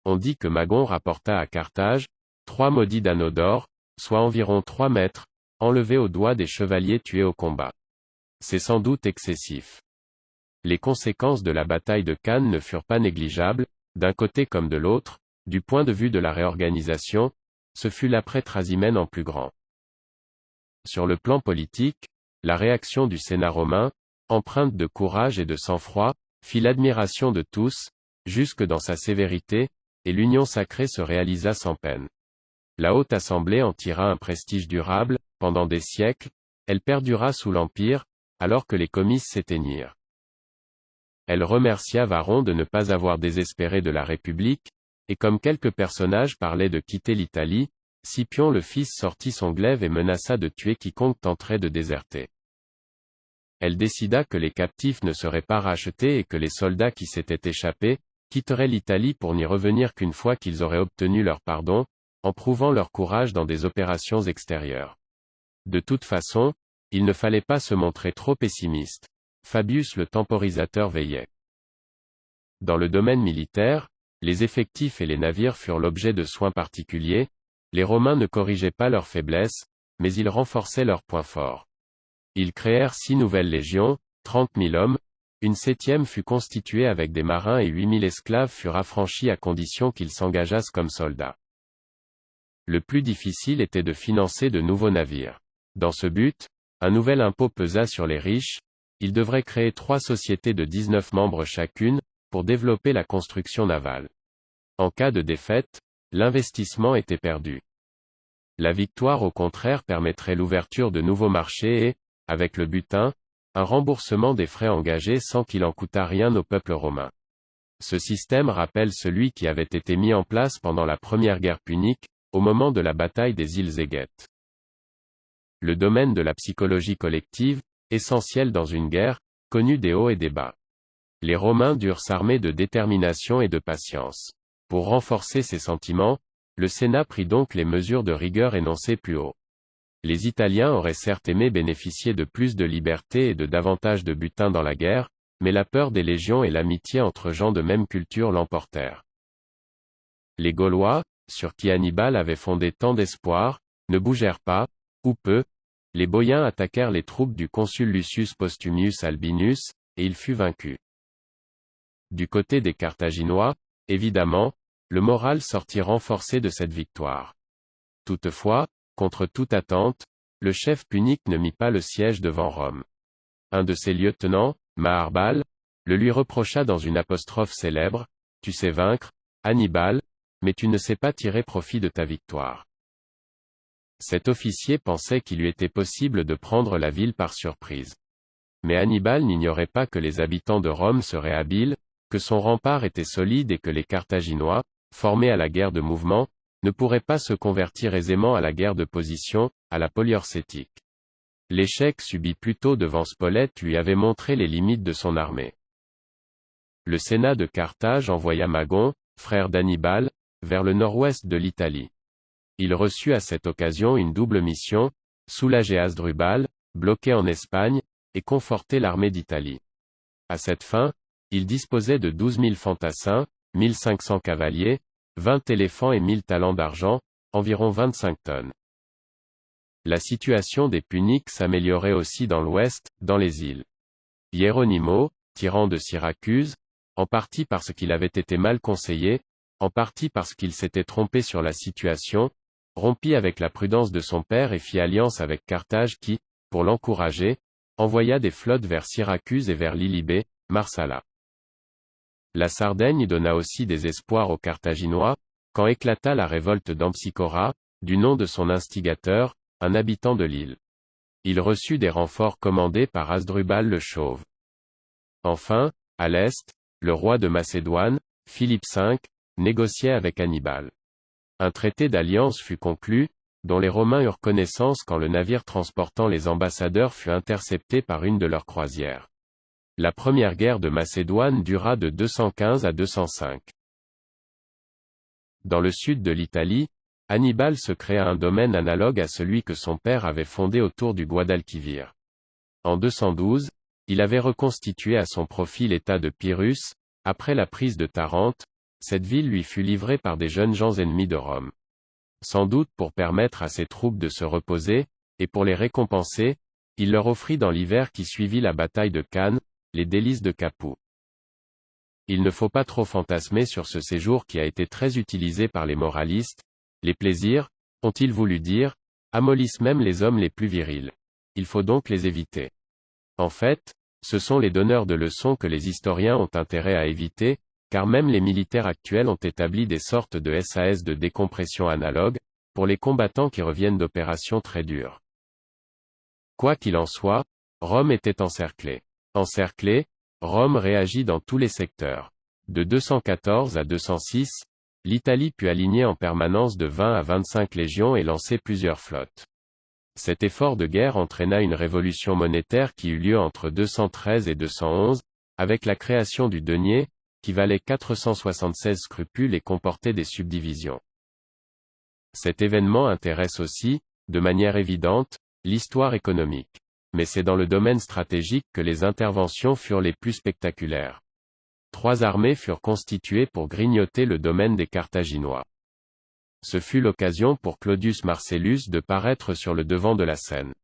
On dit que Magon rapporta à Carthage 3 maudits d'anneaux d'or, soit environ 3 mètres, enlevés aux doigts des chevaliers tués au combat. C'est sans doute excessif. Les conséquences de la bataille de Cannes ne furent pas négligeables, d'un côté comme de l'autre, du point de vue de la réorganisation, ce fut l'après-Trasimène en plus grand. Sur le plan politique, la réaction du Sénat romain, empreinte de courage et de sang-froid, fit l'admiration de tous, jusque dans sa sévérité, et l'union sacrée se réalisa sans peine. La Haute Assemblée en tira un prestige durable, pendant des siècles, elle perdura sous l'Empire, alors que les comices s'éteignirent. Elle remercia Varron de ne pas avoir désespéré de la République, et comme quelques personnages parlaient de quitter l'Italie, Scipion le fils sortit son glaive et menaça de tuer quiconque tenterait de déserter. Elle décida que les captifs ne seraient pas rachetés et que les soldats qui s'étaient échappés, quitteraient l'Italie pour n'y revenir qu'une fois qu'ils auraient obtenu leur pardon, en prouvant leur courage dans des opérations extérieures. De toute façon, il ne fallait pas se montrer trop pessimiste. Fabius le temporisateur veillait. Dans le domaine militaire, les effectifs et les navires furent l'objet de soins particuliers, les Romains ne corrigeaient pas leurs faiblesses, mais ils renforçaient leurs points forts. Ils créèrent 6 nouvelles légions, 30 000 hommes, une 7e fut constituée avec des marins et 8 000 esclaves furent affranchis à condition qu'ils s'engageassent comme soldats. Le plus difficile était de financer de nouveaux navires. Dans ce but, un nouvel impôt pesa sur les riches, ils devraient créer 3 sociétés de 19 membres chacune, pour développer la construction navale. En cas de défaite, l'investissement était perdu. La victoire au contraire permettrait l'ouverture de nouveaux marchés et, avec le butin, un remboursement des frais engagés sans qu'il en coûtât rien au peuple romain. Ce système rappelle celui qui avait été mis en place pendant la première guerre punique, au moment de la bataille des îles Égètes. Le domaine de la psychologie collective, essentiel dans une guerre, connut des hauts et des bas. Les Romains durent s'armer de détermination et de patience. Pour renforcer ces sentiments, le Sénat prit donc les mesures de rigueur énoncées plus haut. Les Italiens auraient certes aimé bénéficier de plus de liberté et de davantage de butin dans la guerre, mais la peur des légions et l'amitié entre gens de même culture l'emportèrent. Les Gaulois, sur qui Hannibal avait fondé tant d'espoir, ne bougèrent pas, ou peu. Les Boïens attaquèrent les troupes du consul Lucius Postumius Albinus, et il fut vaincu. Du côté des Carthaginois, évidemment, le moral sortit renforcé de cette victoire. Toutefois, contre toute attente, le chef punique ne mit pas le siège devant Rome. Un de ses lieutenants, Maharbal, le lui reprocha dans une apostrophe célèbre, « Tu sais vaincre, Hannibal, mais tu ne sais pas tirer profit de ta victoire. » Cet officier pensait qu'il lui était possible de prendre la ville par surprise. Mais Hannibal n'ignorait pas que les habitants de Rome seraient habiles, que son rempart était solide et que les Carthaginois, formés à la guerre de mouvement, ne pourraient pas se convertir aisément à la guerre de position, à la poliorcétique. L'échec subi plus tôt devant Spolète lui avait montré les limites de son armée. Le Sénat de Carthage envoya Magon, frère d'Hannibal, vers le nord-ouest de l'Italie. Il reçut à cette occasion une double mission, soulager Hasdrubal, bloqué en Espagne, et conforter l'armée d'Italie. À cette fin, il disposait de 12 000 fantassins, 1500 cavaliers, 20 éléphants et 1000 talents d'argent, environ 25 tonnes. La situation des Puniques s'améliorait aussi dans l'ouest, dans les îles. Hieronimo, tyran de Syracuse, en partie parce qu'il avait été mal conseillé, en partie parce qu'il s'était trompé sur la situation, rompit avec la prudence de son père et fit alliance avec Carthage qui, pour l'encourager, envoya des flottes vers Syracuse et vers Lilybée, Marsala. La Sardaigne donna aussi des espoirs aux Carthaginois, quand éclata la révolte d'Ampsicora, du nom de son instigateur, un habitant de l'île. Il reçut des renforts commandés par Hasdrubal le Chauve. Enfin, à l'est, le roi de Macédoine, Philippe V, négociait avec Hannibal. Un traité d'alliance fut conclu, dont les Romains eurent connaissance quand le navire transportant les ambassadeurs fut intercepté par une de leurs croisières. La première guerre de Macédoine dura de 215 à 205. Dans le sud de l'Italie, Hannibal se créa un domaine analogue à celui que son père avait fondé autour du Guadalquivir. En 212, il avait reconstitué à son profit l'état de Pyrrhus. Après la prise de Tarente, cette ville lui fut livrée par des jeunes gens ennemis de Rome. Sans doute pour permettre à ses troupes de se reposer, et pour les récompenser, il leur offrit dans l'hiver qui suivit la bataille de Cannes, les délices de Capoue. Il ne faut pas trop fantasmer sur ce séjour qui a été très utilisé par les moralistes. Les plaisirs, ont-ils voulu dire, amollissent même les hommes les plus virils. Il faut donc les éviter. En fait, ce sont les donneurs de leçons que les historiens ont intérêt à éviter, car même les militaires actuels ont établi des sortes de SAS de décompression analogues, pour les combattants qui reviennent d'opérations très dures. Quoi qu'il en soit, Rome était encerclée. Encerclée, Rome réagit dans tous les secteurs. De 214 à 206, l'Italie put aligner en permanence de 20 à 25 légions et lancer plusieurs flottes. Cet effort de guerre entraîna une révolution monétaire qui eut lieu entre 213 et 211, avec la création du denier, qui valait 476 scrupules et comportait des subdivisions. Cet événement intéresse aussi, de manière évidente, l'histoire économique. Mais c'est dans le domaine stratégique que les interventions furent les plus spectaculaires. 3 armées furent constituées pour grignoter le domaine des Carthaginois. Ce fut l'occasion pour Claudius Marcellus de paraître sur le devant de la scène.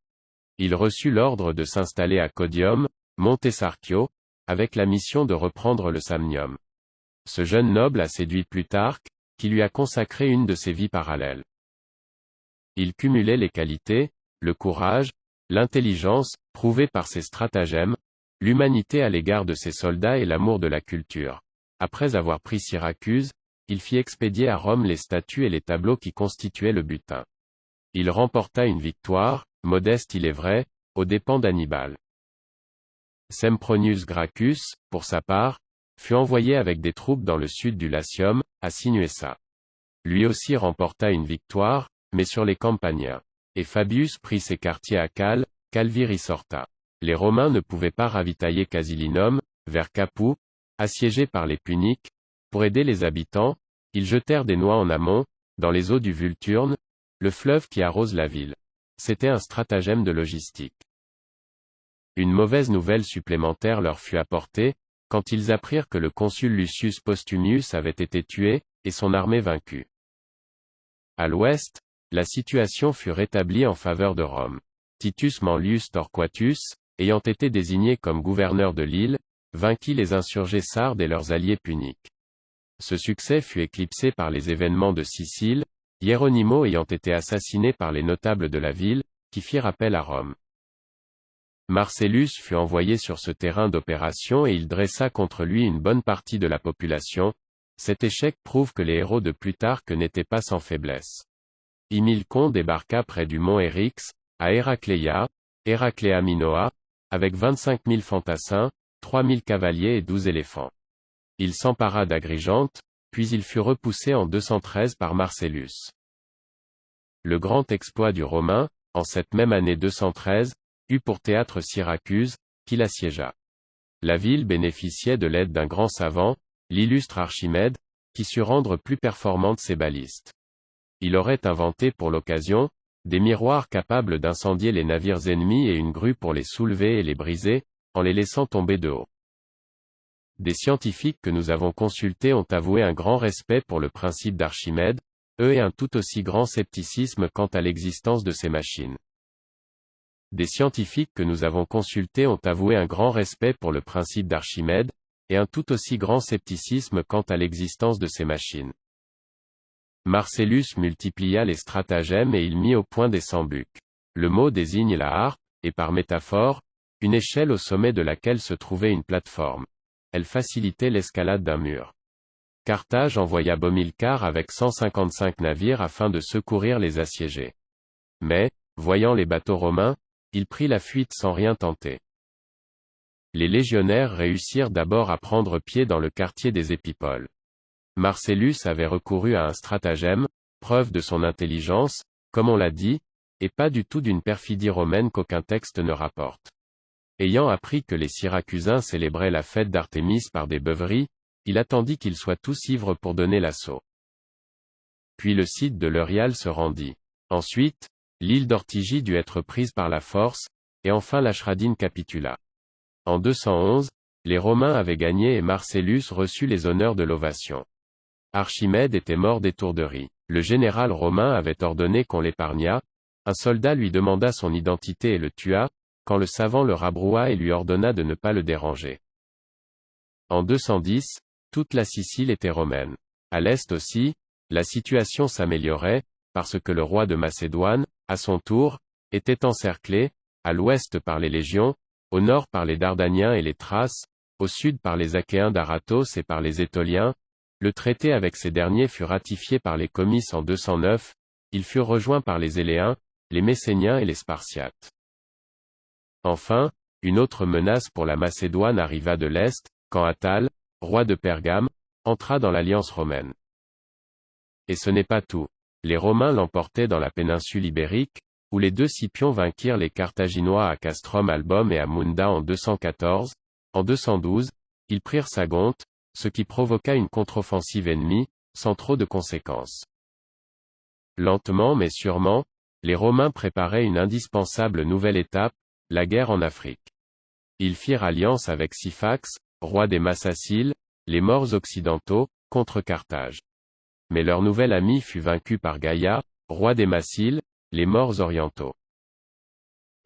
Il reçut l'ordre de s'installer à Codium, Montesarchio, avec la mission de reprendre le Samnium. Ce jeune noble a séduit Plutarque, qui lui a consacré une de ses vies parallèles. Il cumulait les qualités, le courage, l'intelligence, prouvée par ses stratagèmes, l'humanité à l'égard de ses soldats et l'amour de la culture. Après avoir pris Syracuse, il fit expédier à Rome les statues et les tableaux qui constituaient le butin. Il remporta une victoire, modeste il est vrai, aux dépens d'Hannibal. Sempronius Gracchus, pour sa part, fut envoyé avec des troupes dans le sud du Latium, à Sinuessa. Lui aussi remporta une victoire, mais sur les Campaniens. Et Fabius prit ses quartiers à Calvi Risorta. Les Romains ne pouvaient pas ravitailler Casilinum, vers Capoue, assiégé par les Puniques. Pour aider les habitants, ils jetèrent des noix en amont, dans les eaux du Vulturne, le fleuve qui arrose la ville. C'était un stratagème de logistique. Une mauvaise nouvelle supplémentaire leur fut apportée, quand ils apprirent que le consul Lucius Postumius avait été tué, et son armée vaincue. À l'ouest, la situation fut rétablie en faveur de Rome. Titus Manlius Torquatus, ayant été désigné comme gouverneur de l'île, vainquit les insurgés sardes et leurs alliés puniques. Ce succès fut éclipsé par les événements de Sicile, Hieronimo ayant été assassiné par les notables de la ville, qui firent appel à Rome. Marcellus fut envoyé sur ce terrain d'opération et il dressa contre lui une bonne partie de la population. Cet échec prouve que les héros de Plutarque n'étaient pas sans faiblesse. Himilcon débarqua près du mont Eryx, à Héracléa, Héracléa Minoa, avec 25 000 fantassins, 3 000 cavaliers et 12 éléphants. Il s'empara d'Agrigente, puis il fut repoussé en 213 par Marcellus. Le grand exploit du Romain, en cette même année 213, eut pour théâtre Syracuse, qui l'assiégea. La ville bénéficiait de l'aide d'un grand savant, l'illustre Archimède, qui sut rendre plus performantes ses balistes. Il aurait inventé pour l'occasion, des miroirs capables d'incendier les navires ennemis et une grue pour les soulever et les briser, en les laissant tomber de haut. Des scientifiques que nous avons consultés ont avoué un grand respect pour le principe d'Archimède, et un tout aussi grand scepticisme quant à l'existence de ces machines. Des scientifiques que nous avons consultés ont avoué un grand respect pour le principe d'Archimède, et un tout aussi grand scepticisme quant à l'existence de ces machines. Marcellus multiplia les stratagèmes et il mit au point des sambucs. Le mot désigne la harpe, et par métaphore, une échelle au sommet de laquelle se trouvait une plateforme. Elle facilitait l'escalade d'un mur. Carthage envoya Bomilcar avec 155 navires afin de secourir les assiégés. Mais, voyant les bateaux romains, il prit la fuite sans rien tenter. Les légionnaires réussirent d'abord à prendre pied dans le quartier des Épipoles. Marcellus avait recouru à un stratagème, preuve de son intelligence, comme on l'a dit, et pas du tout d'une perfidie romaine qu'aucun texte ne rapporte. Ayant appris que les Syracusains célébraient la fête d'Artémis par des beuveries, il attendit qu'ils soient tous ivres pour donner l'assaut. puis le site de l'Eurial se rendit. Ensuite, l'île d'Ortygie dut être prise par la force, et enfin l'Achradine capitula. En 211, les Romains avaient gagné et Marcellus reçut les honneurs de l'ovation. Archimède était mort d'étourderie. Le général romain avait ordonné qu'on l'épargnât. Un soldat lui demanda son identité et le tua, quand le savant le rabroua et lui ordonna de ne pas le déranger. En 210, toute la Sicile était romaine. À l'est aussi, la situation s'améliorait, parce que le roi de Macédoine, à son tour, était encerclé, à l'ouest par les légions, au nord par les Dardaniens et les Thraces, au sud par les Achéens d'Aratos et par les Étoliens. Le traité avec ces derniers fut ratifié par les comices en 209, ils furent rejoints par les Éléens, les Messéniens et les Spartiates. Enfin, une autre menace pour la Macédoine arriva de l'Est, quand Attale, roi de Pergame, entra dans l'alliance romaine. Et ce n'est pas tout. Les Romains l'emportaient dans la péninsule ibérique, où les deux Scipions vainquirent les Carthaginois à Castrum Album et à Munda en 214. En 212, ils prirent Sagonte, ce qui provoqua une contre-offensive ennemie, sans trop de conséquences. Lentement mais sûrement, les Romains préparaient une indispensable nouvelle étape, la guerre en Afrique. Ils firent alliance avec Syphax, roi des Massaciles, les Maures occidentaux, contre Carthage. Mais leur nouvel ami fut vaincu par Gaïa, roi des Massiles, les Maures orientaux.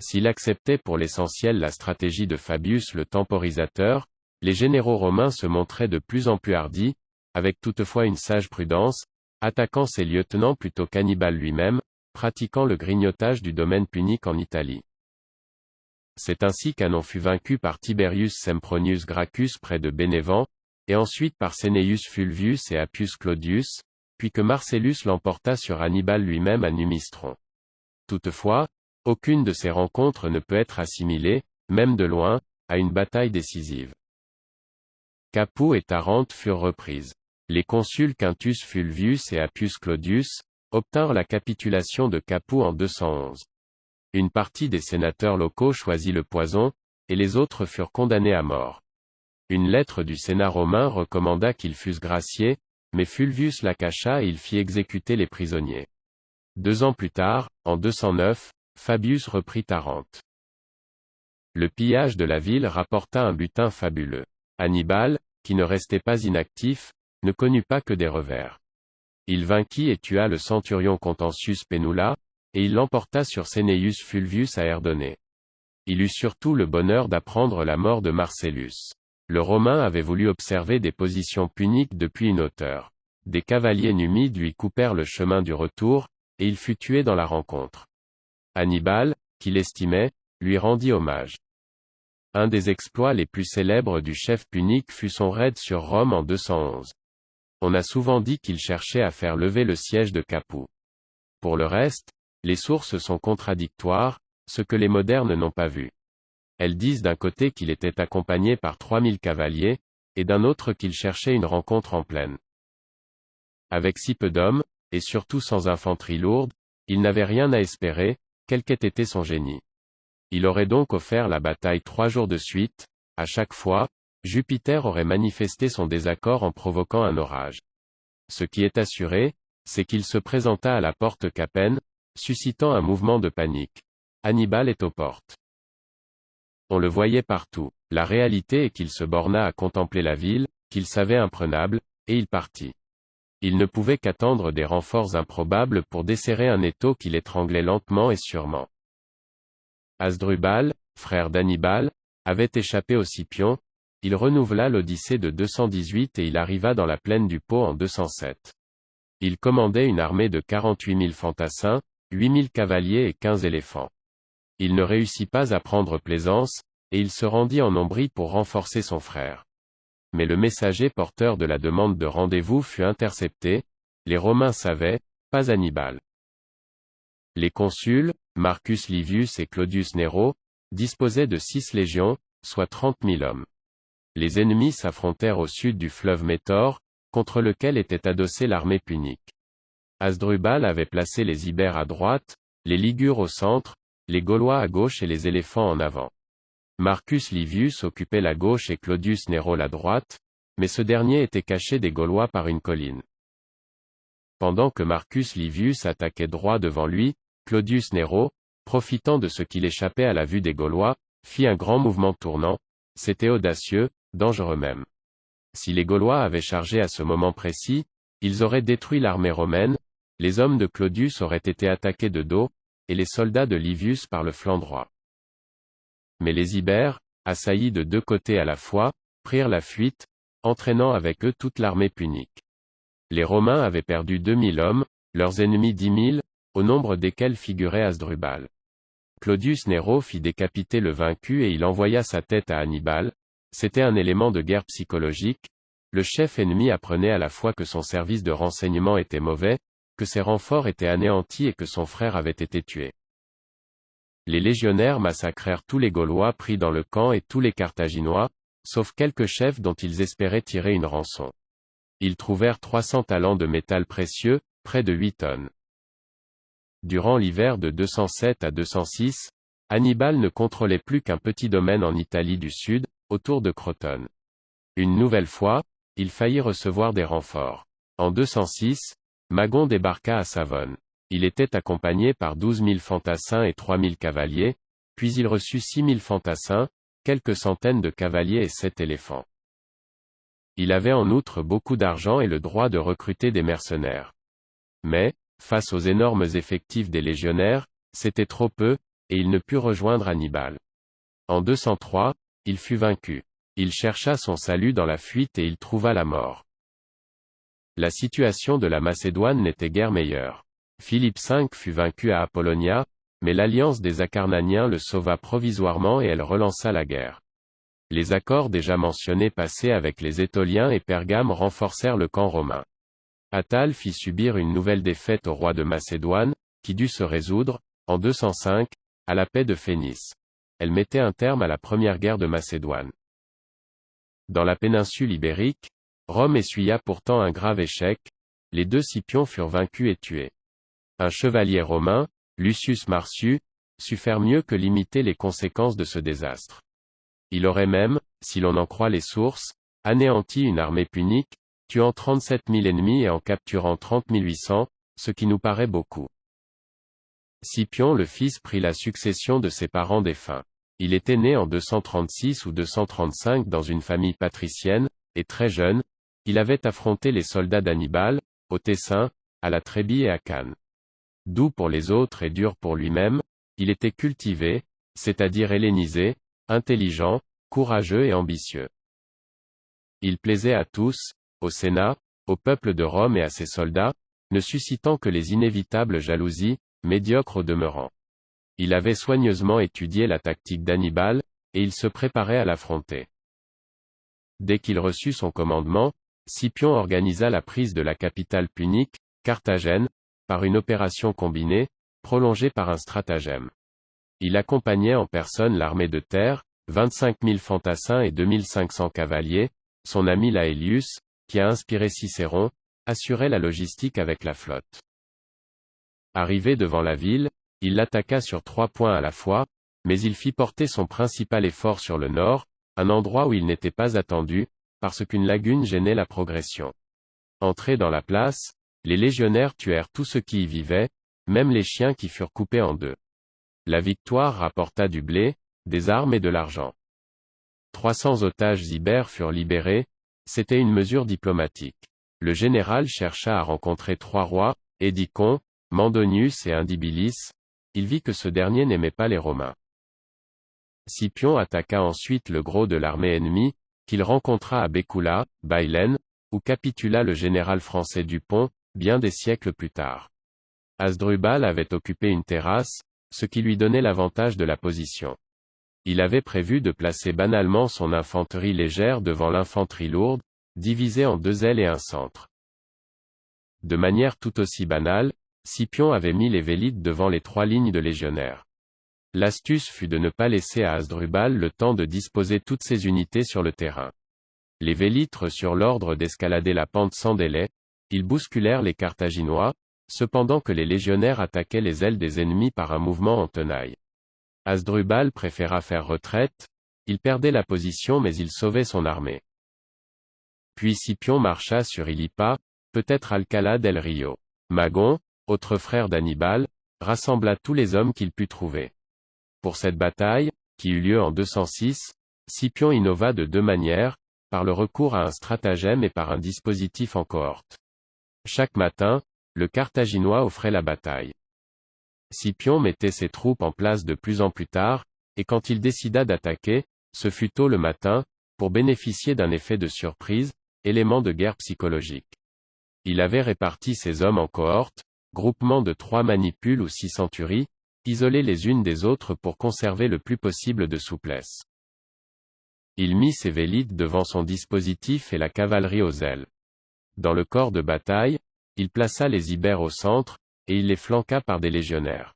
S'il acceptait pour l'essentiel la stratégie de Fabius le temporisateur, les généraux romains se montraient de plus en plus hardis, avec toutefois une sage prudence, attaquant ses lieutenants plutôt qu'Hannibal lui-même, pratiquant le grignotage du domaine punique en Italie. C'est ainsi qu'Hannon fut vaincu par Tiberius Sempronius Gracchus près de Bénévent, et ensuite par Cneius Fulvius et Appius Claudius, puis que Marcellus l'emporta sur Hannibal lui-même à Numistron. Toutefois, aucune de ces rencontres ne peut être assimilée, même de loin, à une bataille décisive. Capoue et Tarente furent reprises. Les consuls Quintus Fulvius et Appius Claudius obtinrent la capitulation de Capoue en 211. Une partie des sénateurs locaux choisit le poison, et les autres furent condamnés à mort. Une lettre du Sénat romain recommanda qu'ils fussent graciés, mais Fulvius la cacha et il fit exécuter les prisonniers. 2 ans plus tard, en 209, Fabius reprit Tarente. Le pillage de la ville rapporta un butin fabuleux. Hannibal, qui ne restait pas inactif, ne connut pas que des revers. Il vainquit et tua le centurion Contantius Penula, et il l'emporta sur Cneius Fulvius à Erdonée. Il eut surtout le bonheur d'apprendre la mort de Marcellus. Le Romain avait voulu observer des positions puniques depuis une hauteur. Des cavaliers numides lui coupèrent le chemin du retour, et il fut tué dans la rencontre. Hannibal, qui l'estimait, lui rendit hommage. Un des exploits les plus célèbres du chef punique fut son raid sur Rome en 211. On a souvent dit qu'il cherchait à faire lever le siège de Capoue. Pour le reste, les sources sont contradictoires, ce que les modernes n'ont pas vu. Elles disent d'un côté qu'il était accompagné par 3000 cavaliers, et d'un autre qu'il cherchait une rencontre en plaine. Avec si peu d'hommes, et surtout sans infanterie lourde, il n'avait rien à espérer, quel qu'ait été son génie. Il aurait donc offert la bataille 3 jours de suite. À chaque fois, Jupiter aurait manifesté son désaccord en provoquant un orage. Ce qui est assuré, c'est qu'il se présenta à la porte Capène, suscitant un mouvement de panique. Hannibal est aux portes. On le voyait partout. La réalité est qu'il se borna à contempler la ville, qu'il savait imprenable, et il partit. Il ne pouvait qu'attendre des renforts improbables pour desserrer un étau qui l'étranglait lentement et sûrement. Hasdrubal, frère d'Hannibal, avait échappé aux Scipions. Il renouvela l'Odyssée de 218 et il arriva dans la plaine du Pô en 207. Il commandait une armée de 48 000 fantassins, 8 000 cavaliers et 15 éléphants. Il ne réussit pas à prendre Plaisance, et il se rendit en Ombrie pour renforcer son frère. Mais le messager porteur de la demande de rendez-vous fut intercepté. Les Romains savaient, pas Hannibal. Les consuls, Marcus Livius et Claudius Nero, disposaient de 6 légions, soit 30 000 hommes. Les ennemis s'affrontèrent au sud du fleuve Métor, contre lequel était adossée l'armée punique. Hasdrubal avait placé les Ibères à droite, les Ligures au centre, les Gaulois à gauche et les éléphants en avant. Marcus Livius occupait la gauche et Claudius Nero la droite, mais ce dernier était caché des Gaulois par une colline. pendant que Marcus Livius attaquait droit devant lui, Claudius Nero, profitant de ce qu'il échappait à la vue des Gaulois, fit un grand mouvement tournant. C'était audacieux, dangereux même. Si les Gaulois avaient chargé à ce moment précis, ils auraient détruit l'armée romaine, les hommes de Claudius auraient été attaqués de dos, et les soldats de Livius par le flanc droit. Mais les Ibères, assaillis de deux côtés à la fois, prirent la fuite, entraînant avec eux toute l'armée punique. Les Romains avaient perdu 2000 hommes, leurs ennemis 10 000, au nombre desquels figurait Hasdrubal. Claudius Nero fit décapiter le vaincu et il envoya sa tête à Hannibal. C'était un élément de guerre psychologique. Le chef ennemi apprenait à la fois que son service de renseignement était mauvais, que ses renforts étaient anéantis et que son frère avait été tué. Les légionnaires massacrèrent tous les Gaulois pris dans le camp et tous les Carthaginois, sauf quelques chefs dont ils espéraient tirer une rançon. Ils trouvèrent 300 talents de métal précieux, près de 8 tonnes. Durant l'hiver de 207 à 206, Hannibal ne contrôlait plus qu'un petit domaine en Italie du Sud, autour de Crotone. Une nouvelle fois, il faillit recevoir des renforts. En 206, Magon débarqua à Savone. Il était accompagné par 12 000 fantassins et 3 000 cavaliers, puis il reçut 6 000 fantassins, quelques centaines de cavaliers et 7 éléphants. Il avait en outre beaucoup d'argent et le droit de recruter des mercenaires. Mais, face aux énormes effectifs des légionnaires, c'était trop peu, et il ne put rejoindre Hannibal. En 203, il fut vaincu. Il chercha son salut dans la fuite et il trouva la mort. La situation de la Macédoine n'était guère meilleure. Philippe V fut vaincu à Apollonia, mais l'alliance des Acarnaniens le sauva provisoirement et elle relança la guerre. Les accords déjà mentionnés passés avec les Étoliens et Pergame renforcèrent le camp romain. Attale fit subir une nouvelle défaite au roi de Macédoine, qui dut se résoudre, en 205, à la paix de Phénice. Elle mettait un terme à la première guerre de Macédoine. Dans la péninsule ibérique, Rome essuya pourtant un grave échec, les deux Scipions furent vaincus et tués. Un chevalier romain, Lucius Marcius, sut faire mieux que limiter les conséquences de ce désastre. Il aurait même, si l'on en croit les sources, anéanti une armée punique, tuant 37 000 ennemis et en capturant 30 800, ce qui nous paraît beaucoup. Scipion le fils prit la succession de ses parents défunts. Il était né en 236 ou 235 dans une famille patricienne, et très jeune, il avait affronté les soldats d'Hannibal, au Tessin, à la Trébie et à Cannes. Doux pour les autres et dur pour lui-même, il était cultivé, c'est-à-dire hellénisé, intelligent, courageux et ambitieux. Il plaisait à tous, au Sénat, au peuple de Rome et à ses soldats, ne suscitant que les inévitables jalousies, médiocres au demeurant. Il avait soigneusement étudié la tactique d'Hannibal, et il se préparait à l'affronter. Dès qu'il reçut son commandement, Scipion organisa la prise de la capitale punique, Carthagène, par une opération combinée, prolongée par un stratagème. Il accompagnait en personne l'armée de terre, 25 000 fantassins et 2 500 cavaliers, son ami Laelius, qui a inspiré Cicéron, assurait la logistique avec la flotte. Arrivé devant la ville, il l'attaqua sur 3 points à la fois, mais il fit porter son principal effort sur le nord, un endroit où il n'était pas attendu, parce qu'une lagune gênait la progression. Entrés dans la place, les légionnaires tuèrent tous ceux qui y vivaient, même les chiens qui furent coupés en deux. La victoire rapporta du blé, des armes et de l'argent. 300 otages ibères furent libérés, c'était une mesure diplomatique. Le général chercha à rencontrer 3 rois, Édicon, Mandonius et Indibilis. Il vit que ce dernier n'aimait pas les Romains. Scipion attaqua ensuite le gros de l'armée ennemie, qu'il rencontra à Bécula, Baïlène, où capitula le général français Dupont, bien des siècles plus tard. Hasdrubal avait occupé une terrasse, ce qui lui donnait l'avantage de la position. Il avait prévu de placer banalement son infanterie légère devant l'infanterie lourde, divisée en 2 ailes et un centre. De manière tout aussi banale, Scipion avait mis les Vélites devant les 3 lignes de légionnaires. L'astuce fut de ne pas laisser à Hasdrubal le temps de disposer toutes ses unités sur le terrain. Les Vélites reçurent l'ordre d'escalader la pente sans délai, ils bousculèrent les Carthaginois, cependant que les légionnaires attaquaient les ailes des ennemis par un mouvement en tenaille. Hasdrubal préféra faire retraite, il perdait la position mais il sauvait son armée. Puis Scipion marcha sur Ilipa, peut-être Alcalá del Rio. Magon, autre frère d'Hannibal, rassembla tous les hommes qu'il put trouver. Pour cette bataille, qui eut lieu en 206, Scipion innova de deux manières, par le recours à un stratagème et par un dispositif en cohorte. Chaque matin, le Carthaginois offrait la bataille. Scipion mettait ses troupes en place de plus en plus tard, et quand il décida d'attaquer, ce fut tôt le matin, pour bénéficier d'un effet de surprise, élément de guerre psychologique. Il avait réparti ses hommes en cohortes, groupements de 3 manipules ou 6 centuries, isolées les unes des autres pour conserver le plus possible de souplesse. Il mit ses vélites devant son dispositif et la cavalerie aux ailes. Dans le corps de bataille, il plaça les Ibères au centre, et il les flanqua par des légionnaires.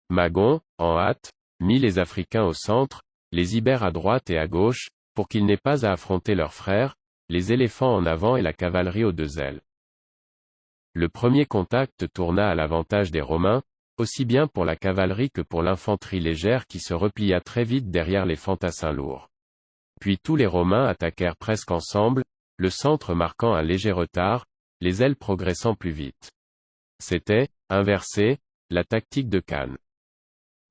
Magon, en hâte, mit les Africains au centre, les Ibères à droite et à gauche, pour qu'ils n'aient pas à affronter leurs frères, les éléphants en avant et la cavalerie aux deux ailes. Le premier contact tourna à l'avantage des Romains, aussi bien pour la cavalerie que pour l'infanterie légère qui se replia très vite derrière les fantassins lourds. Puis tous les Romains attaquèrent presque ensemble, le centre marquant un léger retard, les ailes progressant plus vite. C'était, inversé, la tactique de Cannes.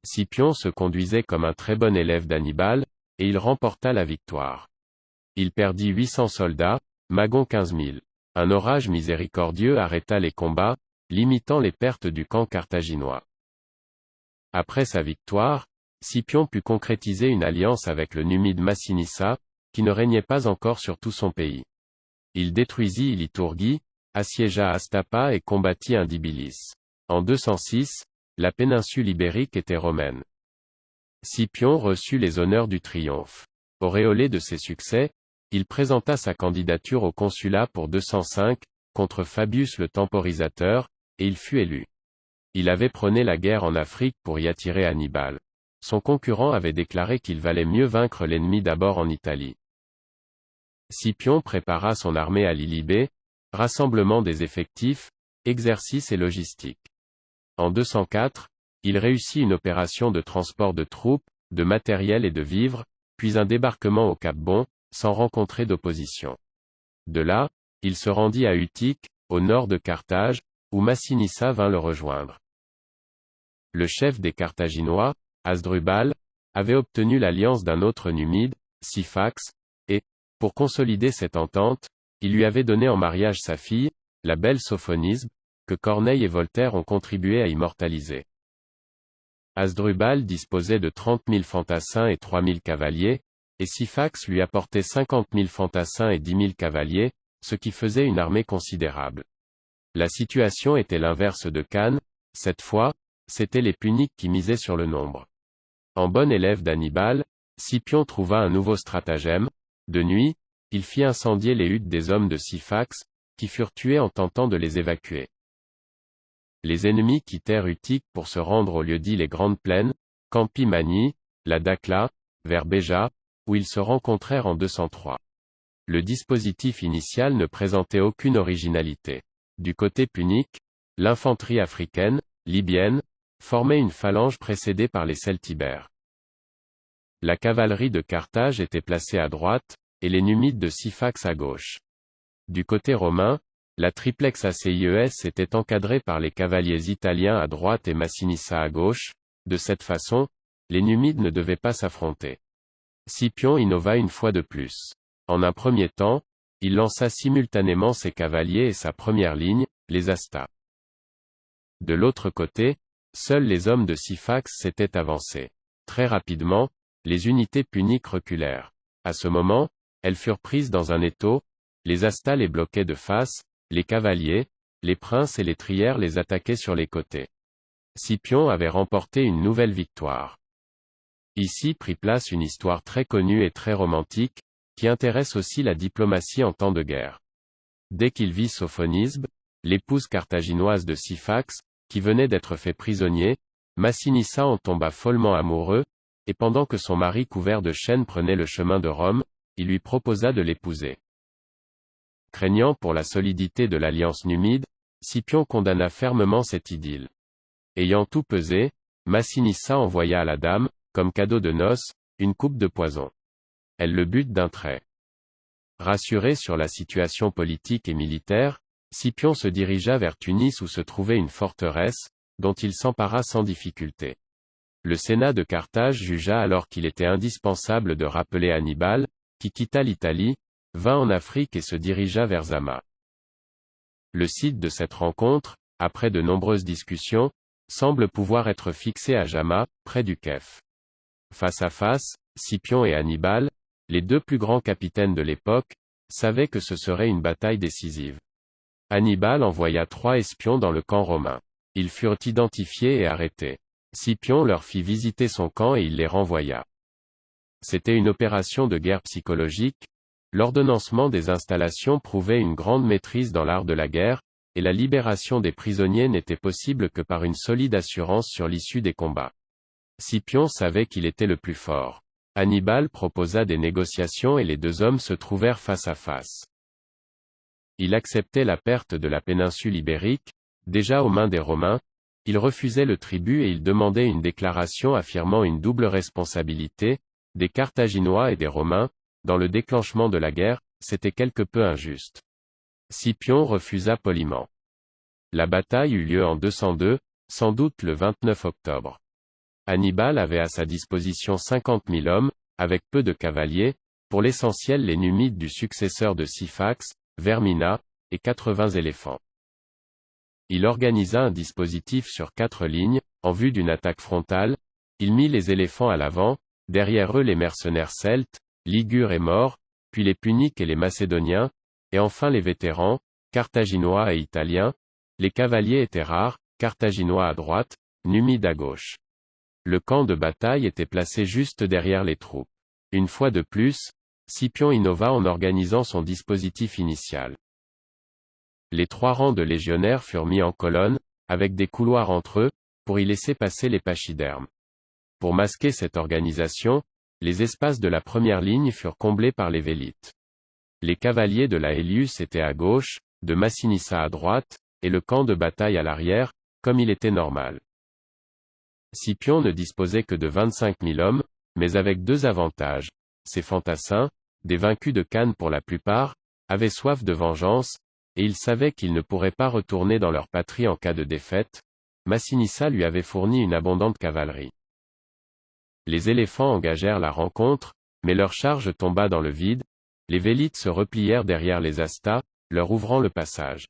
Scipion se conduisait comme un très bon élève d'Hannibal, et il remporta la victoire. Il perdit 800 soldats, Magon 15 000. Un orage miséricordieux arrêta les combats, limitant les pertes du camp carthaginois. Après sa victoire, Scipion put concrétiser une alliance avec le numide Massinissa, qui ne régnait pas encore sur tout son pays. Il détruisit Iliturgi, assiégea Astapa et combattit Indibilis. En 206, la péninsule ibérique était romaine. Scipion reçut les honneurs du triomphe. Auréolé de ses succès, il présenta sa candidature au consulat pour 205, contre Fabius le temporisateur, et il fut élu. Il avait prôné la guerre en Afrique pour y attirer Hannibal. Son concurrent avait déclaré qu'il valait mieux vaincre l'ennemi d'abord en Italie. Scipion prépara son armée à Lilybée, rassemblement des effectifs, exercices et logistique. En 204, il réussit une opération de transport de troupes, de matériel et de vivres, puis un débarquement au Cap Bon, sans rencontrer d'opposition. De là, il se rendit à Utique, au nord de Carthage, où Massinissa vint le rejoindre. Le chef des Carthaginois, Hasdrubal, avait obtenu l'alliance d'un autre numide, Syphax, et, pour consolider cette entente, il lui avait donné en mariage sa fille, la belle Sophonisbe, que Corneille et Voltaire ont contribué à immortaliser. Hasdrubal disposait de 30 000 fantassins et 3 000 cavaliers, et Syphax lui apportait 50 000 fantassins et 10 000 cavaliers, ce qui faisait une armée considérable. La situation était l'inverse de Cannes, cette fois, c'étaient les Puniques qui misaient sur le nombre. En bon élève d'Hannibal, Scipion trouva un nouveau stratagème. De nuit, il fit incendier les huttes des hommes de Syphax, qui furent tués en tentant de les évacuer. Les ennemis quittèrent Utique pour se rendre au lieu-dit les Grandes Plaines, Campi Magni, la Dacla, vers Béja, où ils se rencontrèrent en 203. Le dispositif initial ne présentait aucune originalité. Du côté punique, l'infanterie africaine, libyenne, formait une phalange précédée par les Celtibères. La cavalerie de Carthage était placée à droite, et les numides de Syphax à gauche. Du côté romain, la triplex ACIES était encadrée par les cavaliers italiens à droite et Massinissa à gauche. De cette façon, les numides ne devaient pas s'affronter. Scipion innova une fois de plus. En un premier temps, il lança simultanément ses cavaliers et sa première ligne, les Astas. De l'autre côté, seuls les hommes de Syphax s'étaient avancés. Très rapidement, les unités puniques reculèrent. À ce moment, elles furent prises dans un étau, les Astas les bloquaient de face, les cavaliers, les princes et les trières les attaquaient sur les côtés. Scipion avait remporté une nouvelle victoire. Ici prit place une histoire très connue et très romantique, qui intéresse aussi la diplomatie en temps de guerre. Dès qu'il vit Sophonisbe, l'épouse carthaginoise de Syphax, qui venait d'être fait prisonnier, Massinissa en tomba follement amoureux, et pendant que son mari couvert de chaînes prenait le chemin de Rome, il lui proposa de l'épouser. Craignant pour la solidité de l'alliance numide, Scipion condamna fermement cette idylle. Ayant tout pesé, Massinissa envoya à la dame, comme cadeau de noces, une coupe de poison. Elle le but d'un trait. Rassuré sur la situation politique et militaire, Scipion se dirigea vers Tunis où se trouvait une forteresse, dont il s'empara sans difficulté. Le Sénat de Carthage jugea alors qu'il était indispensable de rappeler Hannibal, qui quitta l'Italie, vint en Afrique et se dirigea vers Zama. Le site de cette rencontre, après de nombreuses discussions, semble pouvoir être fixé à Jama, près du Kef. Face à face, Scipion et Hannibal, les deux plus grands capitaines de l'époque, savaient que ce serait une bataille décisive. Hannibal envoya 3 espions dans le camp romain. Ils furent identifiés et arrêtés. Scipion leur fit visiter son camp et il les renvoya. C'était une opération de guerre psychologique. L'ordonnancement des installations prouvait une grande maîtrise dans l'art de la guerre, et la libération des prisonniers n'était possible que par une solide assurance sur l'issue des combats. Scipion savait qu'il était le plus fort. Hannibal proposa des négociations et les deux hommes se trouvèrent face à face. Il acceptait la perte de la péninsule ibérique, déjà aux mains des Romains, il refusait le tribut et il demandait une déclaration affirmant une double responsabilité, des Carthaginois et des Romains, dans le déclenchement de la guerre, c'était quelque peu injuste. Scipion refusa poliment. La bataille eut lieu en 202, sans doute le 29 octobre. Hannibal avait à sa disposition 50 000 hommes, avec peu de cavaliers, pour l'essentiel les Numides du successeur de Syphax, Vermina, et 80 éléphants. Il organisa un dispositif sur 4 lignes, en vue d'une attaque frontale, il mit les éléphants à l'avant, derrière eux les mercenaires celtes, ligures et morts, puis les puniques et les macédoniens, et enfin les vétérans, carthaginois et italiens. Les cavaliers étaient rares, carthaginois à droite, numides à gauche. Le camp de bataille était placé juste derrière les troupes. Une fois de plus, Scipion innova en organisant son dispositif initial. Les 3 rangs de légionnaires furent mis en colonne, avec des couloirs entre eux, pour y laisser passer les pachydermes. Pour masquer cette organisation, les espaces de la première ligne furent comblés par les vélites. Les cavaliers de la Aelius étaient à gauche, de Massinissa à droite, et le camp de bataille à l'arrière, comme il était normal. Scipion ne disposait que de 25 000 hommes, mais avec 2 avantages. Ses fantassins, des vaincus de Cannes pour la plupart, avaient soif de vengeance, et ils savaient qu'ils ne pourraient pas retourner dans leur patrie en cas de défaite. Massinissa lui avait fourni une abondante cavalerie. Les éléphants engagèrent la rencontre, mais leur charge tomba dans le vide, les vélites se replièrent derrière les astas, leur ouvrant le passage.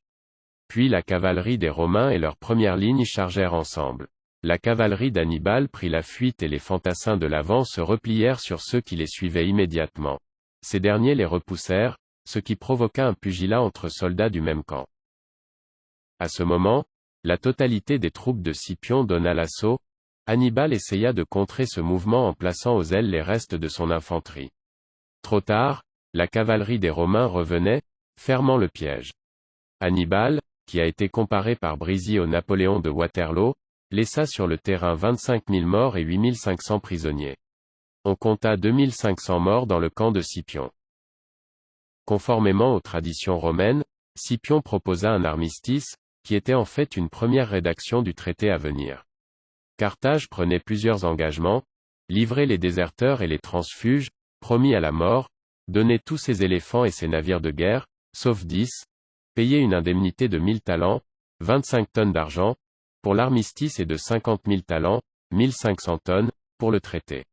Puis la cavalerie des Romains et leur première ligne chargèrent ensemble. La cavalerie d'Hannibal prit la fuite et les fantassins de l'avant se replièrent sur ceux qui les suivaient immédiatement. Ces derniers les repoussèrent, ce qui provoqua un pugilat entre soldats du même camp. À ce moment, la totalité des troupes de Scipion donna l'assaut. Hannibal essaya de contrer ce mouvement en plaçant aux ailes les restes de son infanterie. Trop tard, la cavalerie des Romains revenait, fermant le piège. Hannibal, qui a été comparé par Brisy au Napoléon de Waterloo, laissa sur le terrain 25 000 morts et 8 500 prisonniers. On compta 2 500 morts dans le camp de Scipion. Conformément aux traditions romaines, Scipion proposa un armistice, qui était en fait une première rédaction du traité à venir. Carthage prenait plusieurs engagements, livrer les déserteurs et les transfuges, promis à la mort, donner tous ses éléphants et ses navires de guerre, sauf 10, payer une indemnité de 1000 talents, 25 tonnes d'argent, pour l'armistice et de 50 000 talents, 1500 tonnes, pour le traité.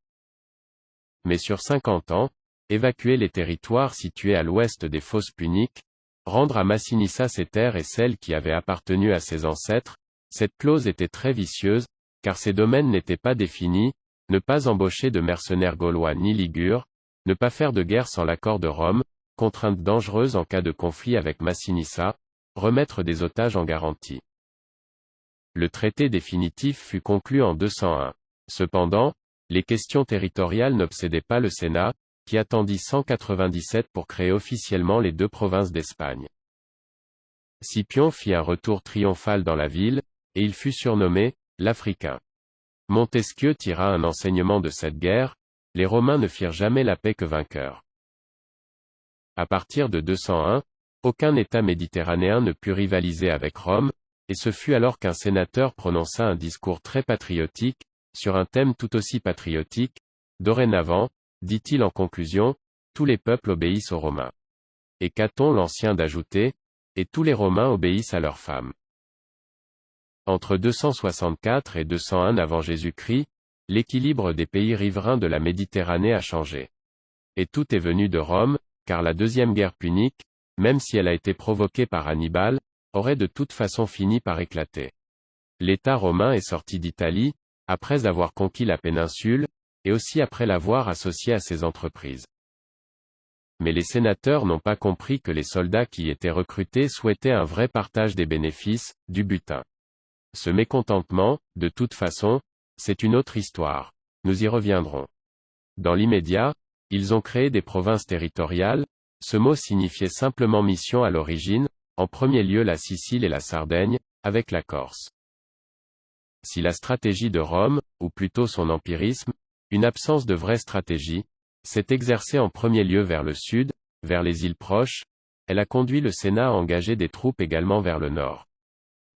Mais sur 50 ans, évacuer les territoires situés à l'ouest des fosses puniques, rendre à Massinissa ses terres et celles qui avaient appartenu à ses ancêtres, cette clause était très vicieuse, car ces domaines n'étaient pas définis, ne pas embaucher de mercenaires gaulois ni ligures, ne pas faire de guerre sans l'accord de Rome, contrainte dangereuse en cas de conflit avec Massinissa, remettre des otages en garantie. Le traité définitif fut conclu en 201. Cependant, les questions territoriales n'obsédaient pas le Sénat, qui attendit 197 pour créer officiellement les 2 provinces d'Espagne. Scipion fit un retour triomphal dans la ville, et il fut surnommé l'Africain. Montesquieu tira un enseignement de cette guerre, les Romains ne firent jamais la paix que vainqueurs. À partir de 201, aucun État méditerranéen ne put rivaliser avec Rome, et ce fut alors qu'un sénateur prononça un discours très patriotique, sur un thème tout aussi patriotique. Dorénavant, dit-il en conclusion, tous les peuples obéissent aux Romains. Et Caton l'Ancien d'ajouter, et tous les Romains obéissent à leurs femmes. Entre 264 et 201 avant Jésus-Christ, l'équilibre des pays riverains de la Méditerranée a changé. Et tout est venu de Rome, car la deuxième guerre punique, même si elle a été provoquée par Hannibal, aurait de toute façon fini par éclater. L'État romain est sorti d'Italie, après avoir conquis la péninsule, et aussi après l'avoir associé à ses entreprises. Mais les sénateurs n'ont pas compris que les soldats qui étaient recrutés souhaitaient un vrai partage des bénéfices, du butin. Ce mécontentement, de toute façon, c'est une autre histoire. Nous y reviendrons. Dans l'immédiat, ils ont créé des provinces territoriales, ce mot signifiait simplement mission à l'origine, en premier lieu la Sicile et la Sardaigne, avec la Corse. Si la stratégie de Rome, ou plutôt son empirisme, une absence de vraie stratégie, s'est exercée en premier lieu vers le sud, vers les îles proches, elle a conduit le Sénat à engager des troupes également vers le nord.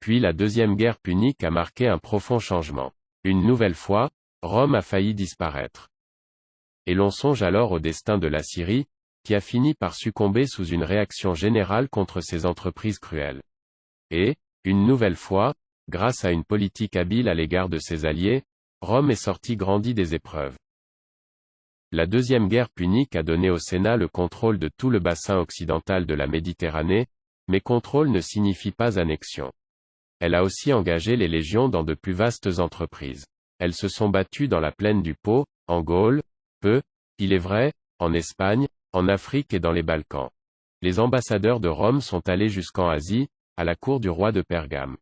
Puis la deuxième guerre punique a marqué un profond changement. Une nouvelle fois, Rome a failli disparaître. Et l'on songe alors au destin de la Syrie, qui a fini par succomber sous une réaction générale contre ces entreprises cruelles. Et, une nouvelle fois, grâce à une politique habile à l'égard de ses alliés, Rome est sortie grandie des épreuves. La deuxième guerre punique a donné au Sénat le contrôle de tout le bassin occidental de la Méditerranée, mais contrôle ne signifie pas annexion. Elle a aussi engagé les légions dans de plus vastes entreprises. Elles se sont battues dans la plaine du Pô, en Gaule, peu, il est vrai, en Espagne, en Afrique et dans les Balkans. Les ambassadeurs de Rome sont allés jusqu'en Asie, à la cour du roi de Pergame.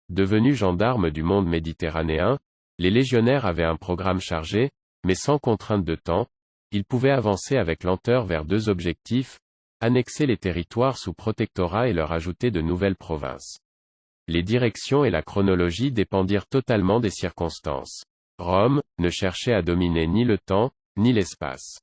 Devenus gendarmes du monde méditerranéen, les légionnaires avaient un programme chargé, mais sans contrainte de temps, ils pouvaient avancer avec lenteur vers deux objectifs, annexer les territoires sous protectorat et leur ajouter de nouvelles provinces. Les directions et la chronologie dépendirent totalement des circonstances. Rome ne cherchait à dominer ni le temps, ni l'espace.